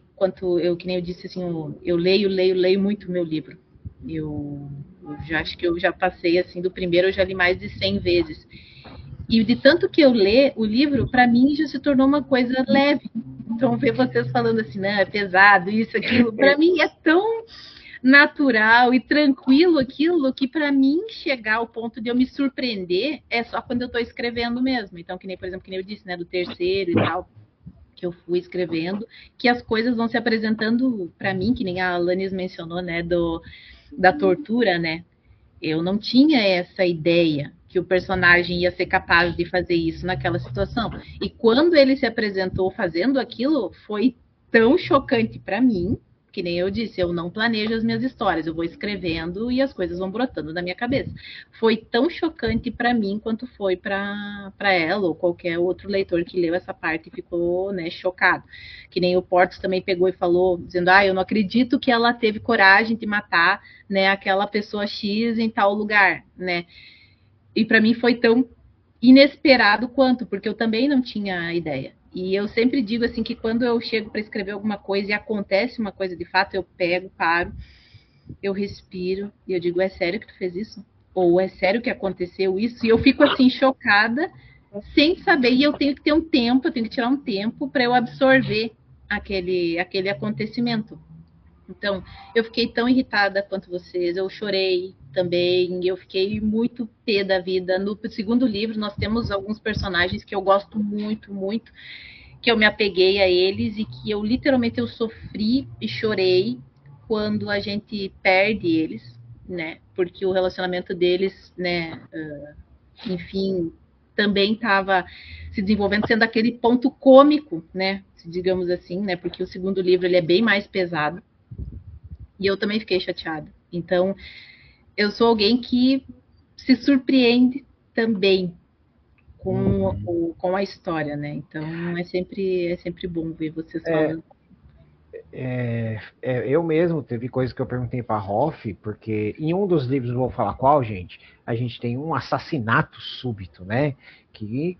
C: que nem eu disse assim, eu leio muito meu livro. Eu já acho que eu já passei assim do primeiro, eu já li mais de 100 vezes. E de tanto que eu ler o livro, para mim já se tornou uma coisa leve. Então ver vocês falando assim, não, é pesado, isso, aquilo, para mim é tão natural e tranquilo aquilo que para mim chegar ao ponto de eu me surpreender é só quando eu estou escrevendo mesmo. Então, que nem, por exemplo, que nem eu disse, né, do terceiro e tal, que eu fui escrevendo, que as coisas vão se apresentando para mim, que nem a Alanis mencionou, né, da tortura, né? Eu não tinha essa ideia que o personagem ia ser capaz de fazer isso naquela situação. E quando ele se apresentou fazendo aquilo, foi tão chocante para mim, que nem eu disse, eu não planejo as minhas histórias, eu vou escrevendo e as coisas vão brotando na minha cabeça. Foi tão chocante para mim quanto foi para ela ou qualquer outro leitor que leu essa parte e ficou, né, chocado. Que nem o Portos também pegou e falou, dizendo, eu não acredito que ela teve coragem de matar, né, aquela pessoa X em tal lugar, né? E para mim foi tão inesperado quanto, porque eu também não tinha ideia. E eu sempre digo assim que quando eu chego para escrever alguma coisa e acontece uma coisa de fato, eu pego, paro, eu respiro e eu digo, é sério que tu fez isso? Ou é sério que aconteceu isso? E eu fico assim chocada, sem saber, e eu tenho que ter um tempo, eu tenho que tirar um tempo para eu absorver aquele acontecimento. Então, eu fiquei tão irritada quanto vocês, eu chorei também, eu fiquei muito pé da vida. No segundo livro, nós temos alguns personagens que eu gosto muito, muito, que eu me apeguei a eles e que eu literalmente eu sofri e chorei quando a gente perde eles, né? Porque o relacionamento deles, né, enfim, também estava se desenvolvendo, sendo aquele ponto cômico, né, digamos assim, né? Porque o segundo livro ele é bem mais pesado. E eu também fiquei chateada. Então, eu sou alguém que se surpreende também com a história, né? Então, é sempre bom ver vocês falando.
A: Eu mesmo, teve coisas que eu perguntei para a Hoff, porque em um dos livros, não vou falar qual, gente, a gente tem um assassinato súbito, né? Que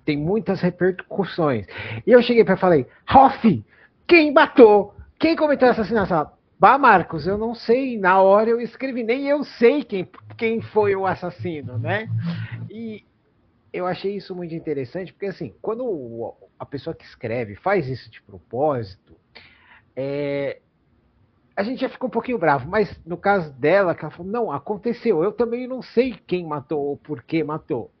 A: tem muitas repercussões. E eu cheguei para falei, Hoff, quem matou? Quem cometeu o assassinato? Bah, Marcos, eu não sei, na hora eu escrevi, nem eu sei quem foi o assassino, né? E eu achei isso muito interessante, porque assim, quando a pessoa que escreve faz isso de propósito, a gente já fica um pouquinho bravo, mas no caso dela, que ela falou, não, aconteceu, eu também não sei quem matou ou por que matou,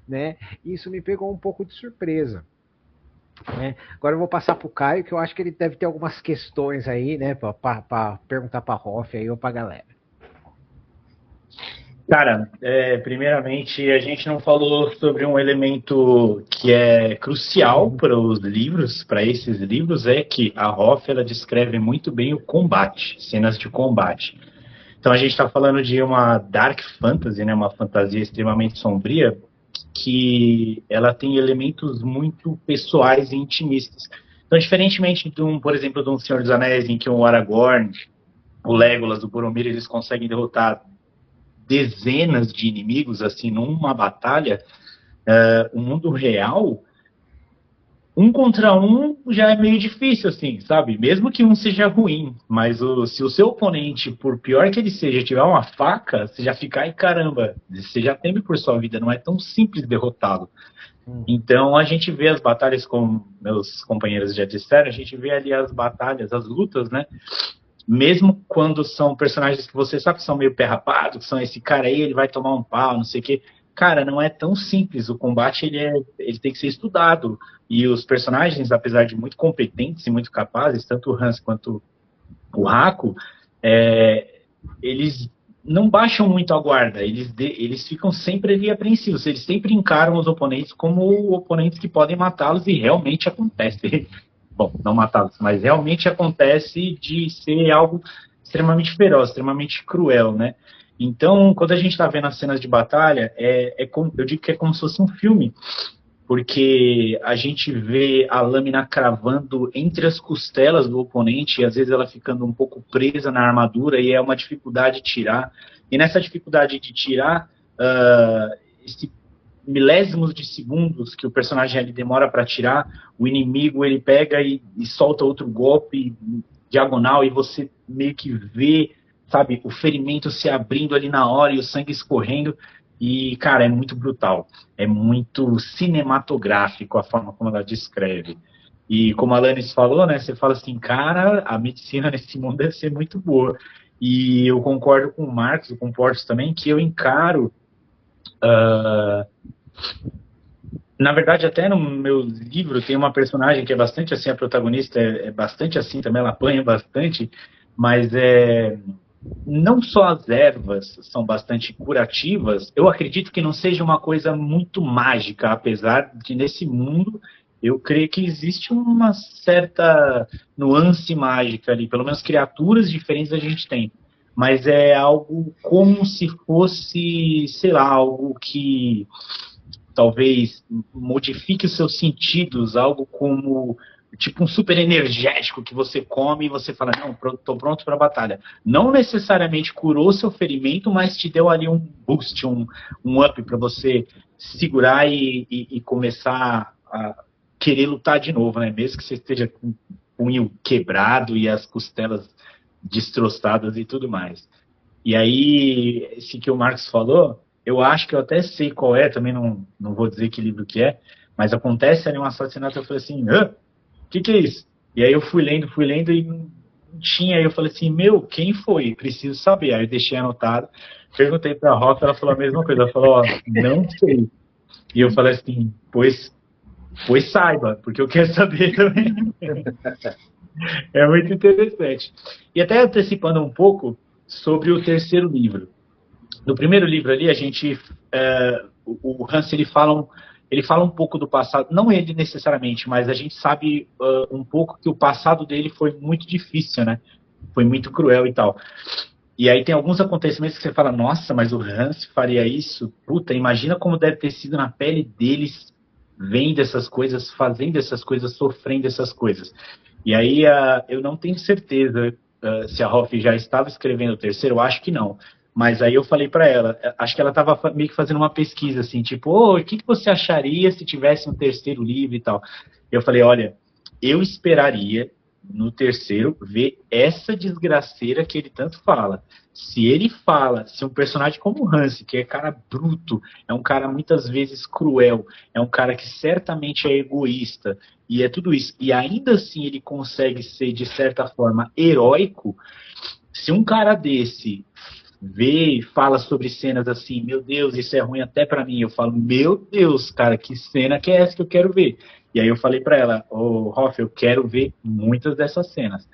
A: né? Isso me pegou um pouco de surpresa. Né? Agora eu vou passar para o Caio, que eu acho que ele deve ter algumas questões aí, né, para perguntar para a Hoff aí ou para a galera.
E: Cara, primeiramente, a gente não falou sobre um elemento que é crucial para os livros, para esses livros, é que a Hoff, ela descreve muito bem o combate, cenas de combate. Então a gente está falando de uma dark fantasy, né, uma fantasia extremamente sombria, que ela tem elementos muito pessoais e intimistas. Então, diferentemente por exemplo, de um Senhor dos Anéis, em que o Aragorn, o Legolas, o Boromir, eles conseguem derrotar dezenas de inimigos, assim, numa batalha, o mundo real, um contra um já é meio difícil, assim, sabe? Mesmo que um seja ruim, mas se o seu oponente, por pior que ele seja, tiver uma faca, você já fica, ai caramba, você já teme por sua vida, não é tão simples derrotá-lo. Então a gente vê as batalhas, como meus companheiros já disseram, a gente vê ali as batalhas, as lutas, né? Mesmo quando são personagens que você sabe que são meio pé rapado, que são esse cara aí, ele vai tomar um pau, não sei o quê. Cara, não é tão simples. O combate, ele tem que ser estudado. E os personagens, apesar de muito competentes e muito capazes, tanto o Hans quanto o Hako, eles não baixam muito a guarda. Eles ficam sempre ali apreensivos. Eles sempre encaram os oponentes como oponentes que podem matá-los, e realmente acontece. Bom, não matá-los, mas realmente acontece de ser algo extremamente feroz, extremamente cruel, né? Então, quando a gente está vendo as cenas de batalha, eu digo que é como se fosse um filme, porque a gente vê a lâmina cravando entre as costelas do oponente, e às vezes ela ficando um pouco presa na armadura, e é uma dificuldade de tirar. E nessa dificuldade de tirar, esse milésimos de segundos que o personagem ali demora para tirar, o inimigo ele pega e solta outro golpe diagonal, e você meio que vê, sabe, o ferimento se abrindo ali na hora e o sangue escorrendo. E, cara, é muito brutal. É muito cinematográfico a forma como ela descreve. E como a Alanis falou, né, você fala assim, cara, a medicina nesse mundo deve ser muito boa. E eu concordo com o Marcos, eu concordo também, que eu encaro... na verdade, até no meu livro tem uma personagem que é bastante assim, a protagonista é bastante assim também, ela apanha bastante, mas não só as ervas são bastante curativas, eu acredito que não seja uma coisa muito mágica, apesar de nesse mundo eu creio que existe uma certa nuance mágica ali, pelo menos criaturas diferentes a gente tem, mas é algo como se fosse, sei lá, algo que talvez modifique os seus sentidos, algo como tipo um super energético que você come e você fala, não, tô pronto para a batalha. Não necessariamente curou seu ferimento, mas te deu ali um boost, um up para você segurar e começar a querer lutar de novo, né? Mesmo que você esteja com o punho quebrado e as costelas destroçadas e tudo mais. E aí, esse que o Marcos falou, eu acho que eu até sei qual é, também não vou dizer que livro que é, mas acontece ali um assassinato, eu falei assim, o que é isso? E aí eu fui lendo e não tinha, aí eu falei assim, quem foi? Preciso saber. Aí eu deixei anotado, perguntei pra Rosa, ela falou a mesma coisa, ela falou, não sei. E eu falei assim, pois saiba, porque eu quero saber também. É muito interessante. E até antecipando um pouco sobre o terceiro livro. No primeiro livro ali, a gente, o Hans, ele fala um pouco do passado, não ele necessariamente, mas a gente sabe um pouco que o passado dele foi muito difícil, né? Foi muito cruel e tal. E aí tem alguns acontecimentos que você fala, nossa, mas o Hans faria isso? Puta, imagina como deve ter sido na pele deles, vendo essas coisas, fazendo essas coisas, sofrendo essas coisas. E aí eu não tenho certeza se a Hoff já estava escrevendo o terceiro, eu acho que não. Mas aí eu falei para ela, acho que ela estava meio que fazendo uma pesquisa, assim, tipo, o que você acharia se tivesse um terceiro livro e tal? Eu falei, olha, eu esperaria no terceiro, ver essa desgraceira que ele tanto fala. Se ele fala, se um personagem como o Hansi, que é cara bruto, é um cara muitas vezes cruel, é um cara que certamente é egoísta, e é tudo isso, e ainda assim ele consegue ser, de certa forma, heróico, se um cara desse vê e fala sobre cenas assim, meu Deus, isso é ruim até pra mim, eu falo, meu Deus, cara, que cena que é essa que eu quero ver? E aí eu falei pra ela, Hoff, eu quero ver muitas dessas cenas.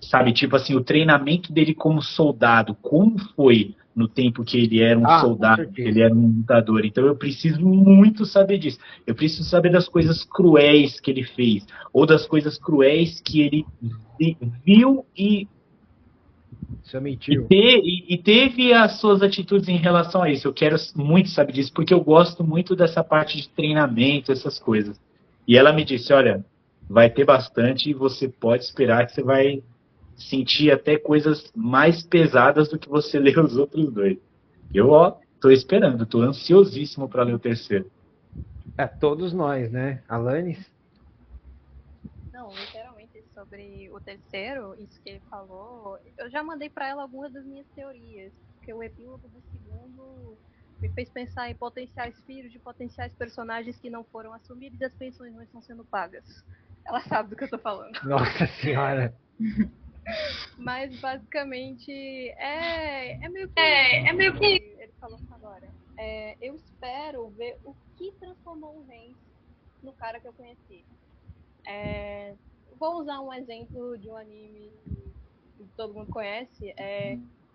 E: Sabe, tipo assim, o treinamento dele como soldado, como foi no tempo que ele era um soldado, que ele era um lutador. Então eu preciso muito saber disso. Eu preciso saber das coisas cruéis que ele fez, ou das coisas cruéis que ele viu e teve as suas atitudes em relação a isso. Eu quero muito saber disso, porque eu gosto muito dessa parte de treinamento, essas coisas. E ela me disse, olha, vai ter bastante e você pode esperar que você vai sentir até coisas mais pesadas do que você lê os outros dois. Eu, tô esperando, tô ansiosíssimo para ler o terceiro.
A: Todos nós, né? Alanis?
B: Não, literalmente sobre o terceiro, isso que ele falou, eu já mandei para ela algumas das minhas teorias, porque o epílogo do segundo me fez pensar em potenciais filhos de potenciais personagens que não foram assumidos e as pensões não estão sendo pagas. Ela sabe do que eu tô falando.
A: Nossa Senhora!
B: Mas basicamente é meio que ele falou agora. Eu espero ver o que transformou o Reis no cara que eu conheci. Vou usar um exemplo de um anime que todo mundo conhece.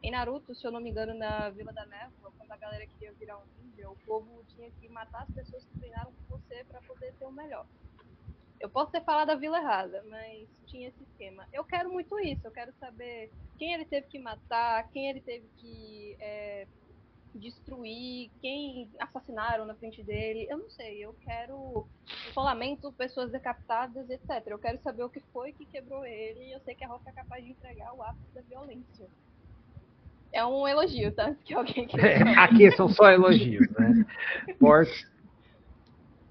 B: Em Naruto, se eu não me engano, na Vila da Névoa, quando a galera queria virar um ninja, o povo tinha que matar as pessoas que treinaram com você para poder ter o melhor. Eu posso ter falado a vila errada, mas tinha esse esquema. Eu quero muito isso, eu quero saber quem ele teve que matar, quem ele teve que destruir, quem assassinaram na frente dele. Eu não sei, eu quero isolamento, pessoas decapitadas, etc. Eu quero saber o que foi que quebrou ele e eu sei que a Rock é capaz de entregar o ápice da violência. É um elogio, tá? Que alguém
A: Aqui são só elogios, né?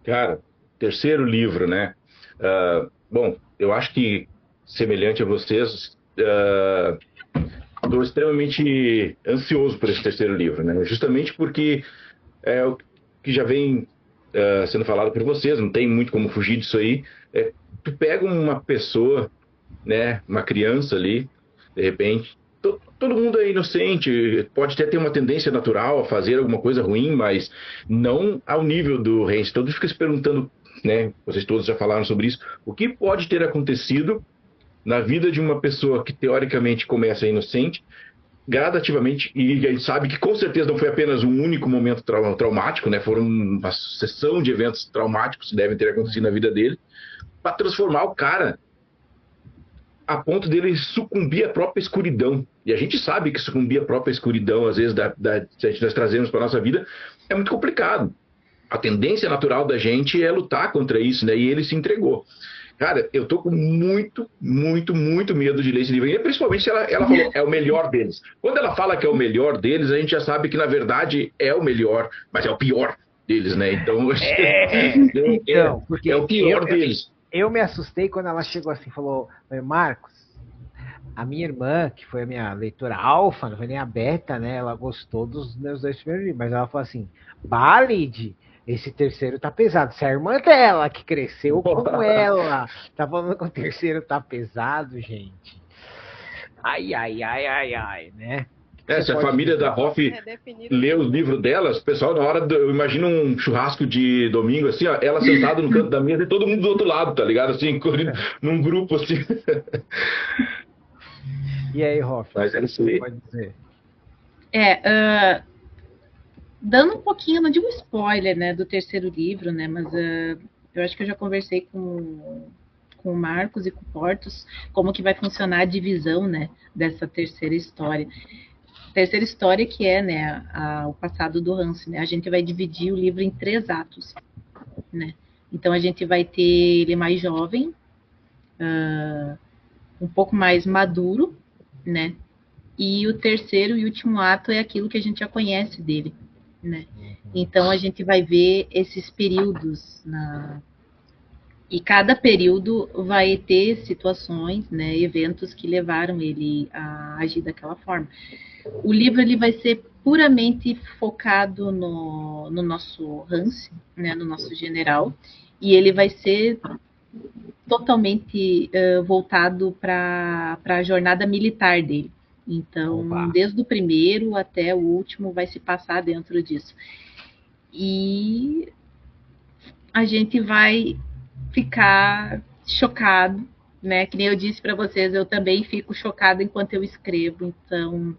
D: Cara, terceiro livro, né? Bom, eu acho que, semelhante a vocês, estou extremamente ansioso por esse terceiro livro, né? Justamente porque é o que já vem sendo falado por vocês, não tem muito como fugir disso aí. Tu pega uma pessoa, né, uma criança ali, de repente, todo mundo é inocente, pode até ter uma tendência natural a fazer alguma coisa ruim, mas não ao nível do Reis. Todo mundo fica se perguntando, né, vocês todos já falaram sobre isso, o que pode ter acontecido na vida de uma pessoa que teoricamente começa inocente, gradativamente, e a gente sabe que com certeza não foi apenas um único momento traumático, né, foram uma sucessão de eventos traumáticos que devem ter acontecido na vida dele, para transformar o cara a ponto dele sucumbir à própria escuridão. E a gente sabe que sucumbir à própria escuridão, às vezes, nós trazemos para a nossa vida, é muito complicado. A tendência natural da gente é lutar contra isso, né? E ele se entregou. Cara, eu tô com muito, muito, muito medo de ler esse livro. E principalmente se ela falou, é o melhor deles. Quando ela fala que é o melhor deles, a gente já sabe que, na verdade, é o melhor, mas é o pior deles, né? Então,
A: porque
D: é o pior deles.
A: Eu me assustei quando ela chegou assim e falou, Marcos, a minha irmã, que foi a minha leitora alfa, não foi nem a beta, né? Ela gostou dos meus 2 primeiros livros, mas ela falou assim, Balid, esse terceiro tá pesado. Se a irmã dela, que cresceu com ela, tá falando que o terceiro tá pesado, gente. Ai, né?
D: Se a família da Hoff lê os livros delas, o pessoal, na hora, eu imagino um churrasco de domingo, assim, ó, ela sentada no canto da mesa e todo mundo do outro lado, tá ligado? Assim, num grupo, assim.
A: E aí, Hoff,
D: mas é isso aí.
A: Pode dizer.
C: Dando um pouquinho, não digo spoiler, né, do terceiro livro, né, mas eu acho que eu já conversei com o Marcos e com o Portos, como que vai funcionar a divisão, né, dessa terceira história. Terceira história que é, né, o passado do Hansi, né? A gente vai dividir o livro em 3 atos, né? Então a gente vai ter ele mais jovem, um pouco mais maduro, né? E o terceiro e último ato é aquilo que a gente já conhece dele, né? Então a gente vai ver esses períodos E cada período vai ter situações, né, eventos que levaram ele a agir daquela forma. O livro ele vai ser puramente focado no nosso Hans, né, no nosso general, e ele vai ser totalmente voltado para a jornada militar dele. Então,
A: Opa.
C: desde o primeiro até o último vai se passar dentro disso. E a gente vai ficar chocado, né? Que nem eu disse para vocês, eu também fico chocada enquanto eu escrevo. Então,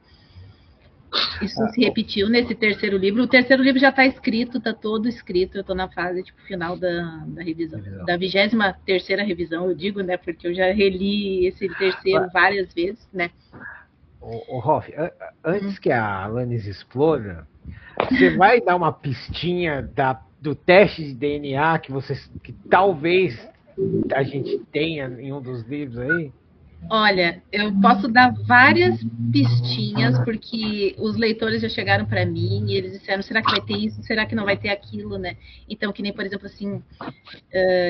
C: isso se repetiu nesse terceiro livro. O terceiro livro já está escrito, está todo escrito. Eu estou na fase tipo, final da revisão. Da 23ª revisão, eu digo, né? Porque eu já reli esse terceiro várias vezes, né?
A: Ô Hoff, antes que a Alanis explora, você vai dar uma pistinha do teste de DNA que talvez a gente tenha em um dos livros aí?
C: Olha, eu posso dar várias pistinhas, porque os leitores já chegaram para mim e eles disseram, será que vai ter isso? Será que não vai ter aquilo, né? Então, que nem, por exemplo, assim,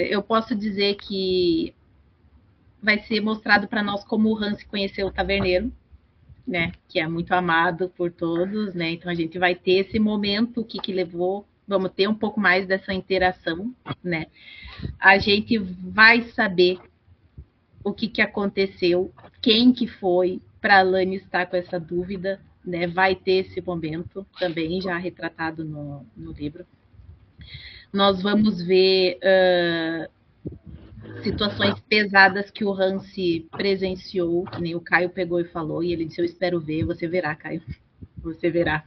C: eu posso dizer que vai ser mostrado para nós como o Hans conheceu o taverneiro, né? Que é muito amado por todos, né? Então, a gente vai ter esse momento, o que levou, vamos ter um pouco mais dessa interação, né? A gente vai saber o que aconteceu, quem que foi, para a Lani estar com essa dúvida, né? Vai ter esse momento também já retratado no livro. Nós vamos ver situações pesadas que o Hansi presenciou, que nem o Caio pegou e falou, e ele disse, eu espero ver, você verá, Caio, você verá,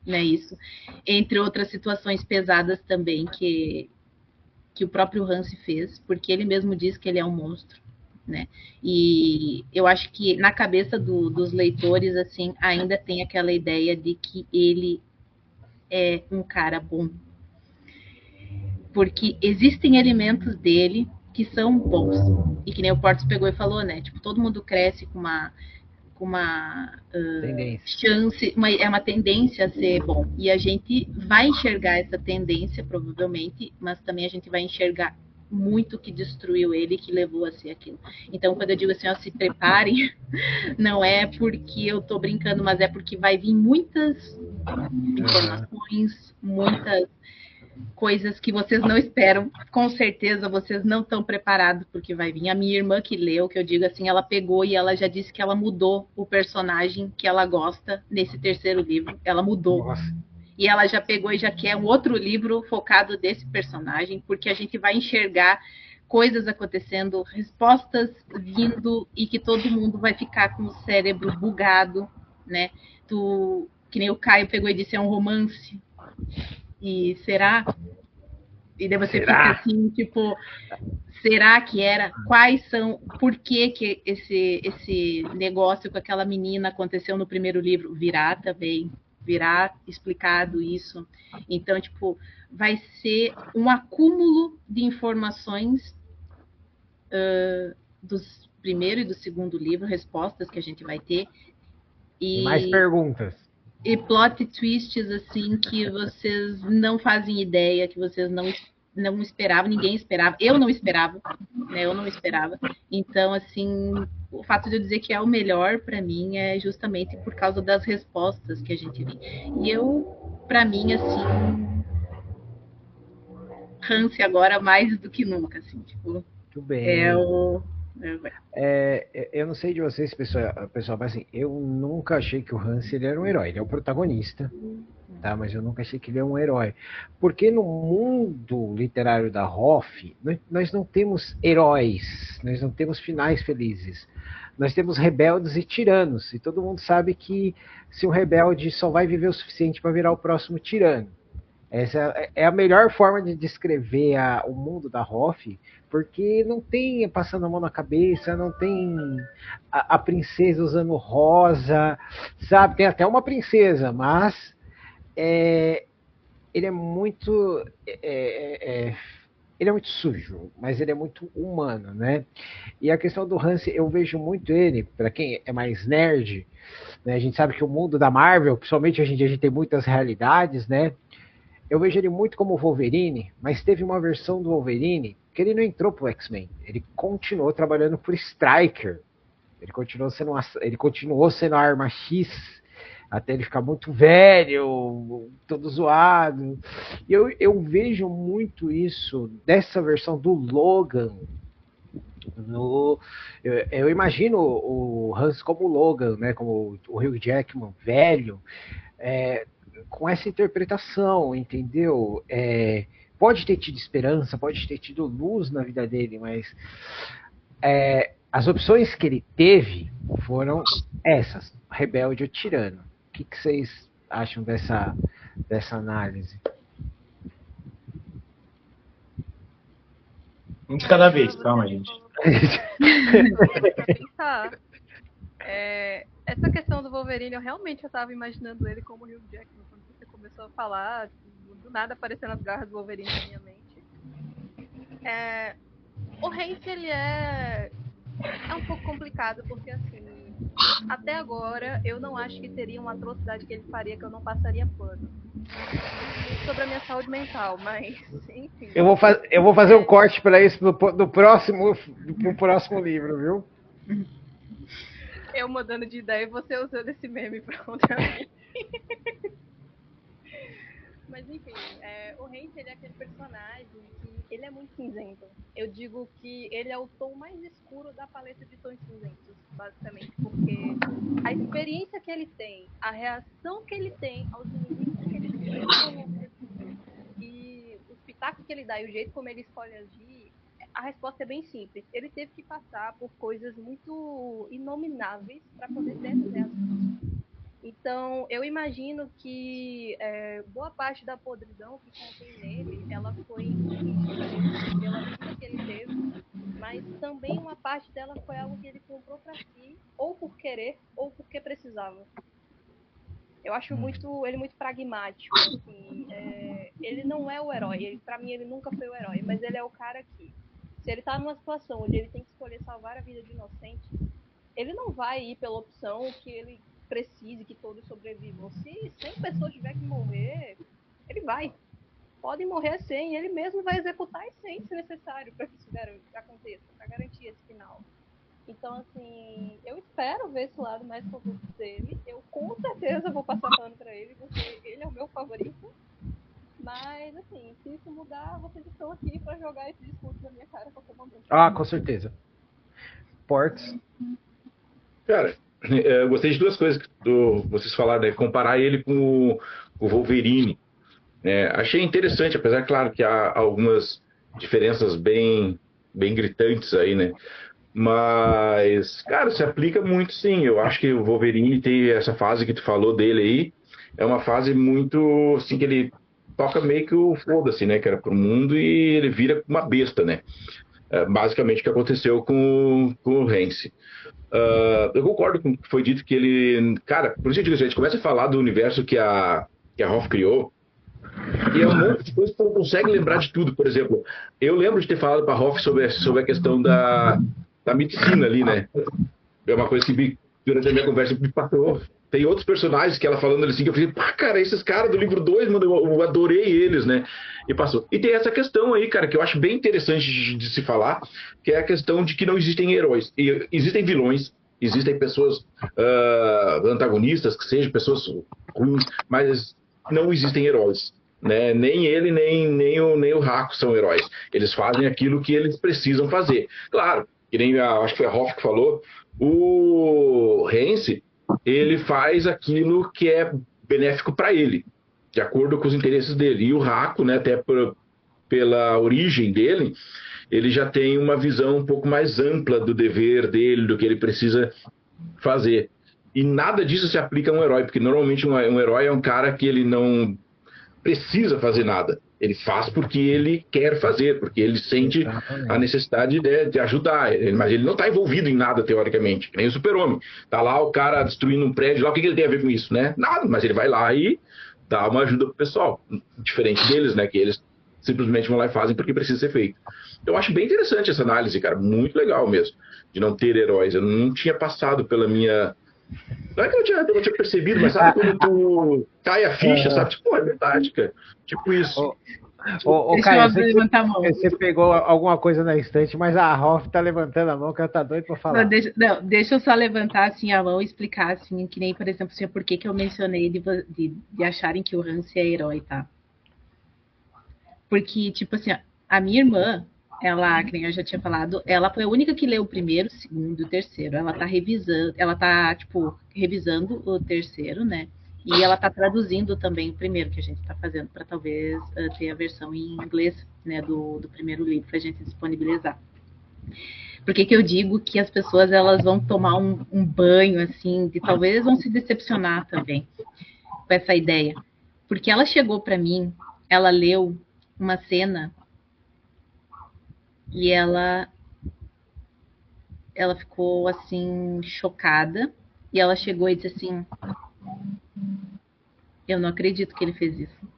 C: né, isso. Entre outras situações pesadas também que o próprio Hansi fez, porque ele mesmo diz que ele é um monstro, né? E eu acho que na cabeça dos leitores assim ainda tem aquela ideia de que ele é um cara bom, porque existem elementos dele que são bons, e que nem o Portos pegou e falou, né? Tipo, todo mundo cresce com uma chance, é uma tendência a ser bom, e a gente vai enxergar essa tendência provavelmente, mas também a gente vai enxergar muito que destruiu ele, que levou a ser aquilo. Então, quando eu digo assim, ó, se preparem, não é porque eu tô brincando, mas é porque vai vir muitas informações, muitas coisas que vocês não esperam. Com certeza vocês não estão preparados porque vai vir. A minha irmã que leu, que eu digo assim, ela pegou e ela já disse que ela mudou o personagem que ela gosta nesse terceiro livro. Ela mudou.
A: Nossa.
C: E ela já pegou e já quer um outro livro focado desse personagem, porque a gente vai enxergar coisas acontecendo, respostas vindo, e que todo mundo vai ficar com o cérebro bugado, né? Que nem o Caio pegou e disse, é um romance. E será? E daí você fica assim, tipo, será que era? Quais são? Por que esse negócio com aquela menina aconteceu no primeiro livro? Virá explicado isso. Então, tipo, vai ser um acúmulo de informações dos primeiro e do segundo livro, respostas que a gente vai ter.
A: E mais perguntas.
C: E plot twists, assim, que vocês não fazem ideia, que vocês não esperavam, ninguém esperava. Eu não esperava, né? Eu não esperava. Então, assim, o fato de eu dizer que é o melhor, para mim, é justamente por causa das respostas que a gente vê. E eu, para mim, assim, Hansi agora mais do que nunca, assim, tipo...
A: Muito bem. Eu não sei de vocês, pessoal, mas assim, eu nunca achei que o Hans ele era um herói. Ele é o protagonista, tá? Mas eu nunca achei que ele é um herói. Porque no mundo literário da Hoff, nós não temos heróis, nós não temos finais felizes. Nós temos rebeldes e tiranos. E todo mundo sabe que se um rebelde só vai viver o suficiente para virar o próximo tirano. Essa é a melhor forma de descrever o mundo da Hoff, porque não tem passando a mão na cabeça, não tem a princesa usando rosa, sabe? Tem até uma princesa, mas ele é muito ele é muito sujo, mas ele é muito humano, né? E a questão do Hans, eu vejo muito ele, para quem é mais nerd, né? A gente sabe que o mundo da Marvel, principalmente hoje em dia, a gente tem muitas realidades, né? eu vejo ele muito como Wolverine, mas teve uma versão do Wolverine que ele não entrou pro X-Men. Ele continuou trabalhando por Stryker. Ele continuou sendo a Arma X até ele ficar muito velho, todo zoado. E eu vejo muito isso dessa versão do Logan. Eu imagino o Hans como Logan, né, como o Hugh Jackman velho, com essa interpretação, entendeu? Pode ter tido esperança, pode ter tido luz na vida dele, mas as opções que ele teve foram essas, rebelde ou tirano. O que vocês acham dessa análise?
E: Um de cada vez, calma, gente.
B: Essa questão do Wolverine, eu realmente estava imaginando ele como o Hugh Jackman, quando você começou a falar, do nada aparecendo as garras do Wolverine na minha mente. O Hank, ele é um pouco complicado, porque assim, até agora eu não acho que teria uma atrocidade que ele faria que eu não passaria pano. Sobre a minha saúde mental, mas enfim.
A: Eu vou fazer um corte para isso do próximo livro, viu?
B: Eu mudando de ideia e você usando esse meme contra mim. Mas enfim, o Hank, ele é aquele personagem que ele é muito cinzento. Eu digo que ele é o tom mais escuro da paleta de tons cinzentos, basicamente, porque a experiência que ele tem, a reação que ele tem aos inimigos que ele tem e os pitacos que ele dá e o jeito como ele escolhe agir, a resposta é bem simples. Ele teve que passar por coisas muito inomináveis para poder ter essa reação. Então, eu imagino que boa parte da podridão que contém nele, ela foi influenciada pela vida que ele teve, mas também uma parte dela foi algo que ele comprou para si, ou por querer, ou porque precisava. Eu acho ele muito pragmático, assim. Ele não é o herói, para mim ele nunca foi o herói, mas ele é o cara que, se ele tá numa situação onde ele tem que escolher salvar a vida de inocentes, ele não vai ir pela opção que ele precise que todos sobrevivam. Se 100 pessoas tiverem que morrer, ele vai. Podem morrer 100, ele mesmo vai executar as 100 se necessário para que isso aconteça, para garantir esse final. Então, assim, eu espero ver esse lado mais corrupto dele. Eu com certeza vou passar pano para ele, porque ele é o meu favorito. Mas, assim, se isso mudar, vocês estão aqui para jogar esse discurso na minha cara a qualquer momento.
A: Ah, com certeza. Portes?
D: Cara, eu gostei de duas coisas que vocês falaram, né? Comparar ele com o Wolverine. Achei interessante, apesar, claro, que há algumas diferenças bem gritantes aí, né? Mas, cara, se aplica muito, sim. Eu acho que o Wolverine tem essa fase que tu falou dele aí. É uma fase muito, assim, que ele toca meio que o foda-se, né? Que era pro mundo e ele vira uma besta, né? Basicamente o que aconteceu com o Hanks. Eu concordo com o que foi dito, que ele... Cara, por isso eu digo, a gente começa a falar do universo que a Hoff criou, e é um monte de coisa que você não consegue lembrar de tudo. Por exemplo, eu lembro de ter falado para a Hoff sobre a questão da medicina ali, né? É uma coisa que durante a minha conversa me passou. Tem outros personagens que ela falando assim, que eu falei, pá, cara, esses caras do livro 2, mano, eu adorei eles, né? E passou. E tem essa questão aí, cara, que eu acho bem interessante de se falar, que é a questão de que não existem heróis. E existem vilões, existem pessoas antagonistas, que sejam pessoas ruins, mas não existem heróis. Né? Nem ele, nem o Raco são heróis. Eles fazem aquilo que eles precisam fazer. Claro, que nem acho que foi a Hoff que falou, o Hanks, ele faz aquilo que é benéfico para ele, de acordo com os interesses dele. E o Raco, né, até pela origem dele, ele já tem uma visão um pouco mais ampla do dever dele, do que ele precisa fazer. E nada disso se aplica a um herói, porque normalmente um herói é um cara que ele não precisa fazer nada. Ele faz porque ele quer fazer, porque ele sente a necessidade de ajudar. Mas ele não está envolvido em nada, teoricamente. Nem o Super-Homem. Tá lá o cara destruindo um prédio lá, o que ele tem a ver com isso, né? Nada, mas ele vai lá e dá uma ajuda pro pessoal. Diferente deles, né? Que eles simplesmente vão lá e fazem porque precisa ser feito. Eu acho bem interessante essa análise, cara. Muito legal mesmo, de não ter heróis. Eu não tinha passado pela minha Não é que eu não tinha percebido, mas sabe quando tu cai a ficha, sabe? Tipo, pô, é verdade, cara. Tipo isso.
A: Ô,
C: Deixa
A: Caio,
C: eu levantar a mão.
A: você pegou alguma coisa na estante, mas a Hoff tá levantando a mão que ela tá doida pra falar.
C: Deixa eu só levantar assim a mão e explicar assim, que nem, por exemplo, assim, por que eu mencionei de acharem que o Hansi é herói, tá? Porque, tipo assim, a minha irmã, ela, que nem eu já tinha falado, ela foi a única que leu o primeiro, o segundo e o terceiro. Ela tá, tipo, revisando o terceiro, né? E ela tá traduzindo também o primeiro que a gente tá fazendo, para talvez ter a versão em inglês, né, do primeiro livro, pra gente disponibilizar. Por que eu digo que as pessoas, elas vão tomar um banho, assim, e talvez vão se decepcionar também com essa ideia? Porque ela chegou para mim, ela leu uma cena e ela ficou assim chocada e ela chegou e disse assim: eu não acredito que ele fez isso.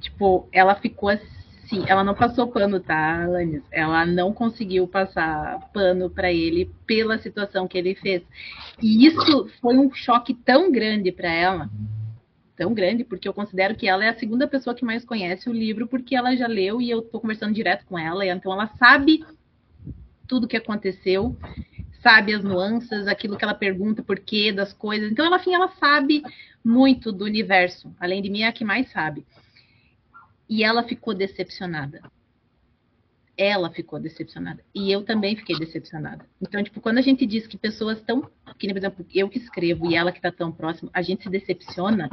C: Tipo, ela ficou assim, ela não passou pano, tá, Alanis? Ela não conseguiu passar pano para ele pela situação que ele fez. E isso foi um choque tão grande para ela, tão grande, porque eu considero que ela é a segunda pessoa que mais conhece o livro, porque ela já leu e eu tô conversando direto com ela, então ela sabe tudo que aconteceu, sabe as nuances, aquilo que ela pergunta, porquê das coisas. Então, ela sabe muito do universo. Além de mim, é a que mais sabe. E ela ficou decepcionada. Ela ficou decepcionada. E eu também fiquei decepcionada. Então, tipo, quando a gente diz que pessoas tão... Que, por exemplo, eu que escrevo e ela que tá tão próxima, a gente se decepciona,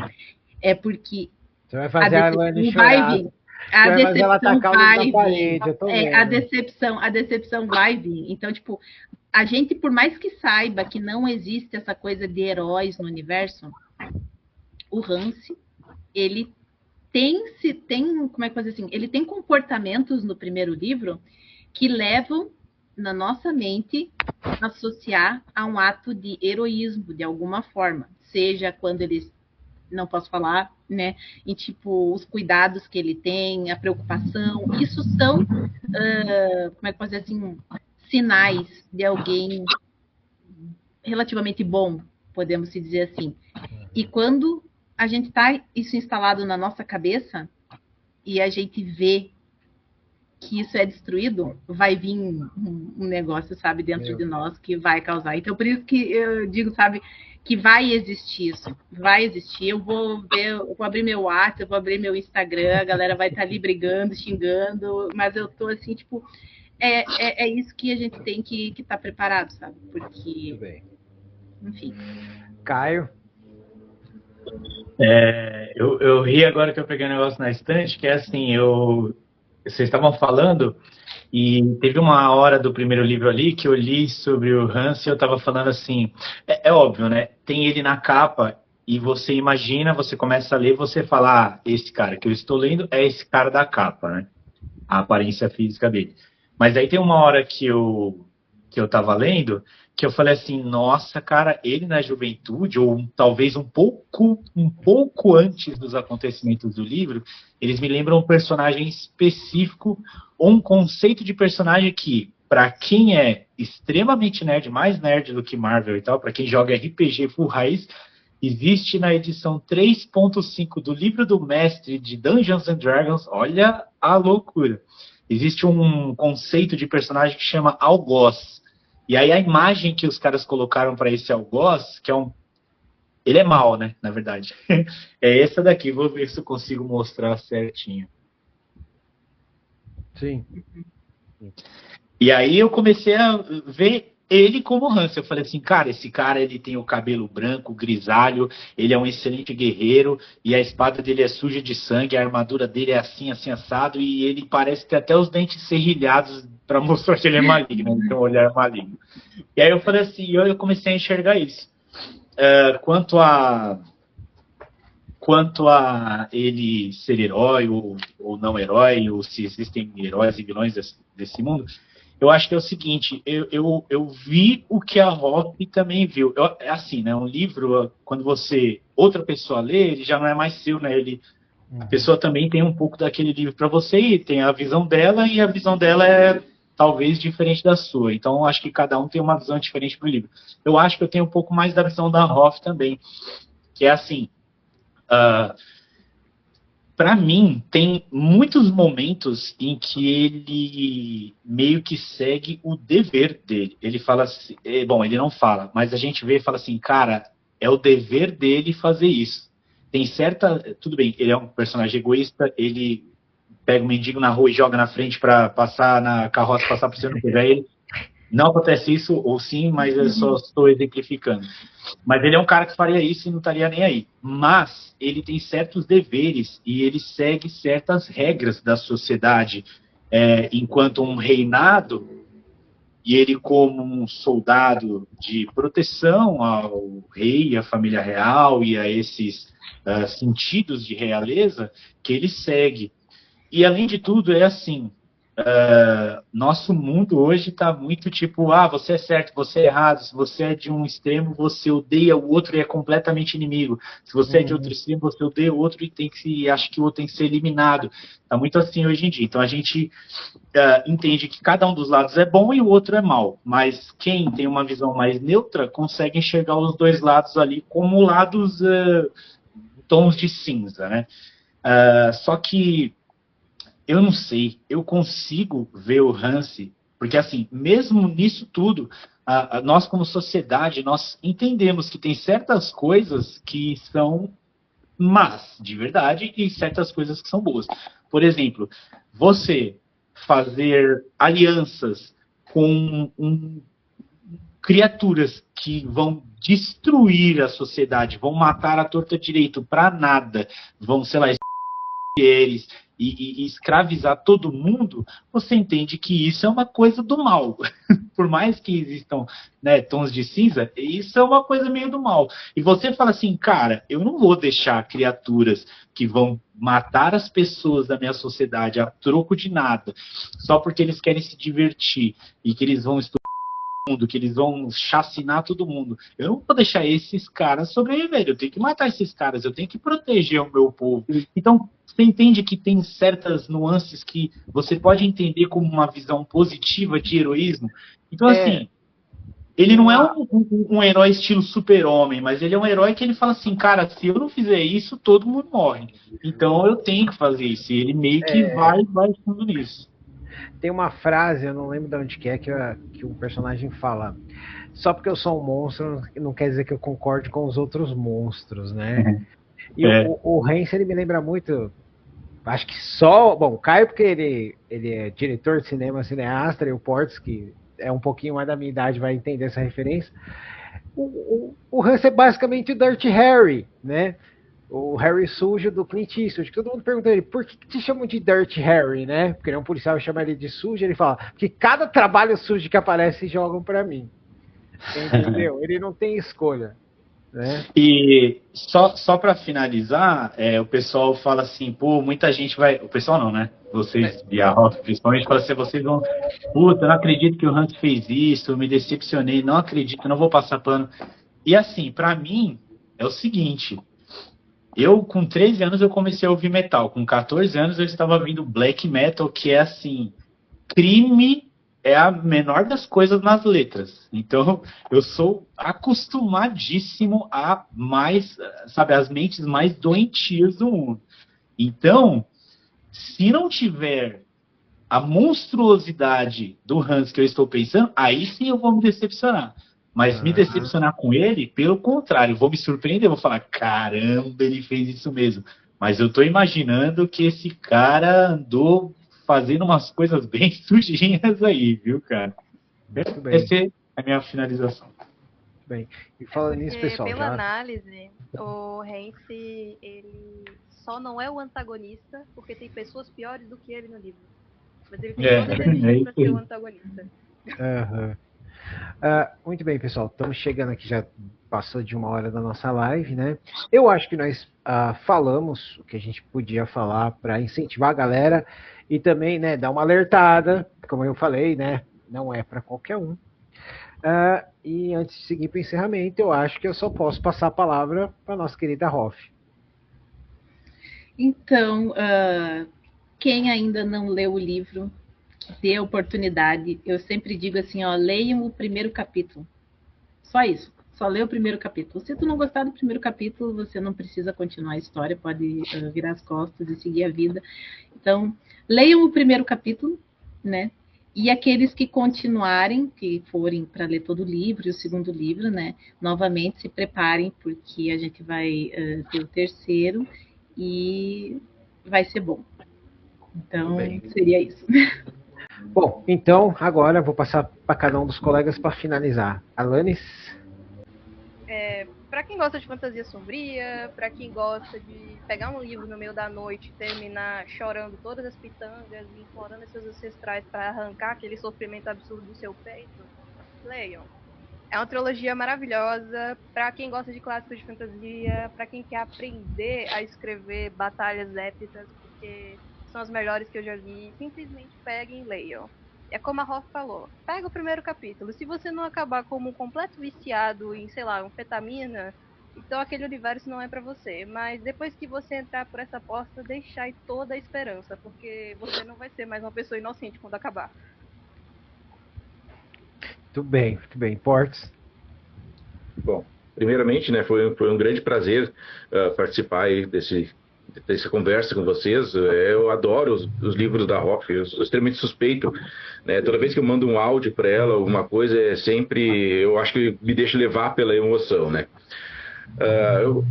C: é porque
A: Você vai fazer a Alane chorar.
C: Vai vir. A decepção vai vir. A decepção vai vir. Então, tipo, a gente, por mais que saiba que não existe essa coisa de heróis no universo, o Hansi, ele tem, como é que fazer assim? Ele tem comportamentos no primeiro livro que levam na nossa mente a associar a um ato de heroísmo, de alguma forma. Seja quando eles, não posso falar, né? E tipo, os cuidados que ele tem, a preocupação, isso são, como é que pode dizer assim, sinais de alguém relativamente bom, podemos dizer assim. E quando a gente tá isso instalado na nossa cabeça e a gente vê que isso é destruído, vai vir um negócio, sabe, dentro de nós que vai causar. Então, por isso que eu digo, sabe, que vai existir isso. Vai existir. Eu vou abrir meu WhatsApp, eu vou abrir meu Instagram, a galera vai estar ali brigando, xingando, mas eu tô assim, tipo, é isso que a gente tem que estar preparado, sabe? Porque, enfim.
A: Caio?
E: Eu ri agora que eu peguei um negócio na estante, que é assim, vocês estavam falando, e teve uma hora do primeiro livro ali que eu li sobre o Hans e eu estava falando assim, é óbvio, né? Tem ele na capa e você imagina, você começa a ler, você fala, esse cara que eu estou lendo é esse cara da capa, né? A aparência física dele. Mas aí tem uma hora que eu estava lendo que eu falei assim, nossa, cara, ele na juventude, ou talvez um pouco antes dos acontecimentos do livro, eles me lembram um personagem específico, ou um conceito de personagem que, para quem é extremamente nerd, mais nerd do que Marvel e tal, para quem joga RPG full raiz, existe na edição 3.5 do livro do mestre de Dungeons and Dragons, olha a loucura. Existe um conceito de personagem que chama Algoz. E aí a imagem que os caras colocaram para esse algoz, que é ele é mau, né, na verdade. É essa daqui, vou ver se eu consigo mostrar certinho.
A: Sim.
E: E aí eu comecei a ver ele como Hans. Eu falei assim, cara, esse cara ele tem o cabelo branco, grisalho, ele é um excelente guerreiro, e a espada dele é suja de sangue, a armadura dele é assim, assim, assado, e ele parece ter até os dentes serrilhados para mostrar que ele é maligno, ele tem um olhar maligno. E aí eu falei assim, eu comecei a enxergar isso. Quanto a ele ser herói ou não herói, ou se existem heróis e vilões desse mundo, eu acho que é o seguinte, eu vi o que a Hoff também viu. É assim, né? Um livro, quando outra pessoa lê, ele já não é mais seu, né? A pessoa também tem um pouco daquele livro para você e tem a visão dela, e a visão dela talvez diferente da sua. Então, acho que cada um tem uma visão diferente do livro. Eu acho que eu tenho um pouco mais da visão da Hoff também, que é assim, para mim, tem muitos momentos em que ele meio que segue o dever dele. Ele fala assim, bom, ele não fala, mas a gente vê e fala assim, cara, é o dever dele fazer isso. Tem certa... Tudo bem, ele é um personagem egoísta, ele pega o mendigo na rua e joga na frente para passar na carroça, passar por cima do pegar ele. Não acontece isso, ou sim, mas eu só estou exemplificando. Mas ele é um cara que faria isso e não estaria nem aí. Mas ele tem certos deveres e ele segue certas regras da sociedade. Enquanto um reinado, e ele como um soldado de proteção ao rei, à família real e a esses sentidos de realeza, que ele segue. E além de tudo, é assim... nosso mundo hoje está muito tipo, você é certo, você é errado, se você é de um extremo, você odeia o outro e é completamente inimigo, se você é de outro extremo, você odeia o outro e acha que o outro tem que ser eliminado. Está muito assim hoje em dia. Então a gente entende que cada um dos lados é bom e o outro é mau, mas quem tem uma visão mais neutra consegue enxergar os dois lados ali como lados tons de cinza, né? Só que eu não sei, eu consigo ver o Hansi, porque assim, mesmo nisso tudo, nós como sociedade, nós entendemos que tem certas coisas que são más, de verdade, e certas coisas que são boas. Por exemplo, você fazer alianças com criaturas que vão destruir a sociedade, vão matar a torta direito para nada, vão, sei lá, eles e escravizar todo mundo, você entende que isso é uma coisa do mal. Por mais que existam, né, tons de cinza, isso é uma coisa meio do mal. E você fala assim, cara, eu não vou deixar criaturas que vão matar as pessoas da minha sociedade a troco de nada, só porque eles querem se divertir e que eles vão estudar mundo, que eles vão chacinar todo mundo. Eu não vou deixar esses caras sobreviverem. Eu tenho que matar esses caras, eu tenho que proteger o meu povo. Então, você entende que tem certas nuances que você pode entender como uma visão positiva de heroísmo? Então, assim, ele não é um herói estilo super-homem, mas ele é um herói que ele fala assim, cara, se eu não fizer isso, todo mundo morre. Então, eu tenho que fazer isso. E ele meio que vai fundo nisso.
A: Tem uma frase, eu não lembro de onde que o personagem fala. Só porque eu sou um monstro, não quer dizer que eu concorde com os outros monstros, né? E o Heinz, ele me lembra muito... Acho que só... Bom, o Caio, porque ele é diretor de cinema, cineasta, e o Portes, que é um pouquinho mais da minha idade, vai entender essa referência. O Hans é basicamente o Dirty Harry, né? O Harry sujo do Clint Eastwood. Todo mundo pergunta ele, por que te chamam de Dirty Harry, né? Porque ele é um policial e chama ele de sujo. Ele fala, porque cada trabalho sujo que aparece jogam pra mim. Entendeu? Ele não tem escolha. Né?
E: E só para finalizar, o pessoal fala assim, pô, muita gente vai... O pessoal não, né? Vocês, e a Rota, principalmente, falam assim, vocês vão... Puta, eu não acredito que o Hans fez isso, eu me decepcionei, não acredito, não vou passar pano. E assim, pra mim, é o seguinte... Eu, com 13 anos, eu comecei a ouvir metal. Com 14 anos, eu estava ouvindo black metal, que é assim... Crime é a menor das coisas nas letras. Então, eu sou acostumadíssimo a mais... Sabe, as mentes mais doentias do mundo. Então, se não tiver a monstruosidade do Hans que eu estou pensando, aí sim eu vou me decepcionar. Mas me decepcionar com ele, pelo contrário, vou me surpreender, vou falar, caramba, ele fez isso mesmo. Mas eu tô imaginando que esse cara andou fazendo umas coisas bem sujinhas aí, viu, cara? Essa é a minha finalização.
A: Bem, e falando nisso, pessoal...
B: Pela análise, o Hansi, ele só não é o antagonista porque tem pessoas piores do que ele no livro. Mas ele tem toda a energia pra ser o antagonista.
A: Muito bem, pessoal, estamos chegando aqui, já passou de 1 hora da nossa live, né? Eu acho que nós falamos o que a gente podia falar para incentivar a galera e também, né, dar uma alertada, como eu falei, né? Não é para qualquer um. E antes de seguir para o encerramento, eu acho que eu só posso passar a palavra para a nossa querida Hoff.
C: Então, quem ainda não leu o livro dê a oportunidade. Eu sempre digo assim, ó, leiam o primeiro capítulo. Só isso. Só lê o primeiro capítulo. Se tu não gostar do primeiro capítulo, você não precisa continuar a história, pode virar as costas e seguir a vida. Então, leiam o primeiro capítulo, né? E aqueles que continuarem, que forem para ler todo o livro e o segundo livro, né? Novamente se preparem, porque a gente vai ter o terceiro e vai ser bom. Então, seria isso.
A: Bom, então agora eu vou passar para cada um dos colegas para finalizar. Alanis?
B: Pra quem gosta de fantasia sombria, pra quem gosta de pegar um livro no meio da noite e terminar chorando todas as pitangas e implorando seus ancestrais para arrancar aquele sofrimento absurdo do seu peito, leiam. É uma trilogia maravilhosa pra quem gosta de clássicos de fantasia, pra quem quer aprender a escrever batalhas épicas, porque são as melhores que eu já vi. Simplesmente peguem e leiam. É como a Hoff falou, pega o primeiro capítulo. Se você não acabar como um completo viciado em, sei lá, anfetamina, então aquele universo não é pra você. Mas depois que você entrar por essa porta, deixa aí toda a esperança, porque você não vai ser mais uma pessoa inocente quando acabar.
A: Muito bem. Portes?
D: Bom, primeiramente, né, foi um grande prazer participar aí dessa conversa com vocês. Eu adoro os livros da Hoff, eu sou extremamente suspeito, né? Toda vez que eu mando um áudio para ela, alguma coisa, eu acho que me deixa levar pela emoção, né? Eu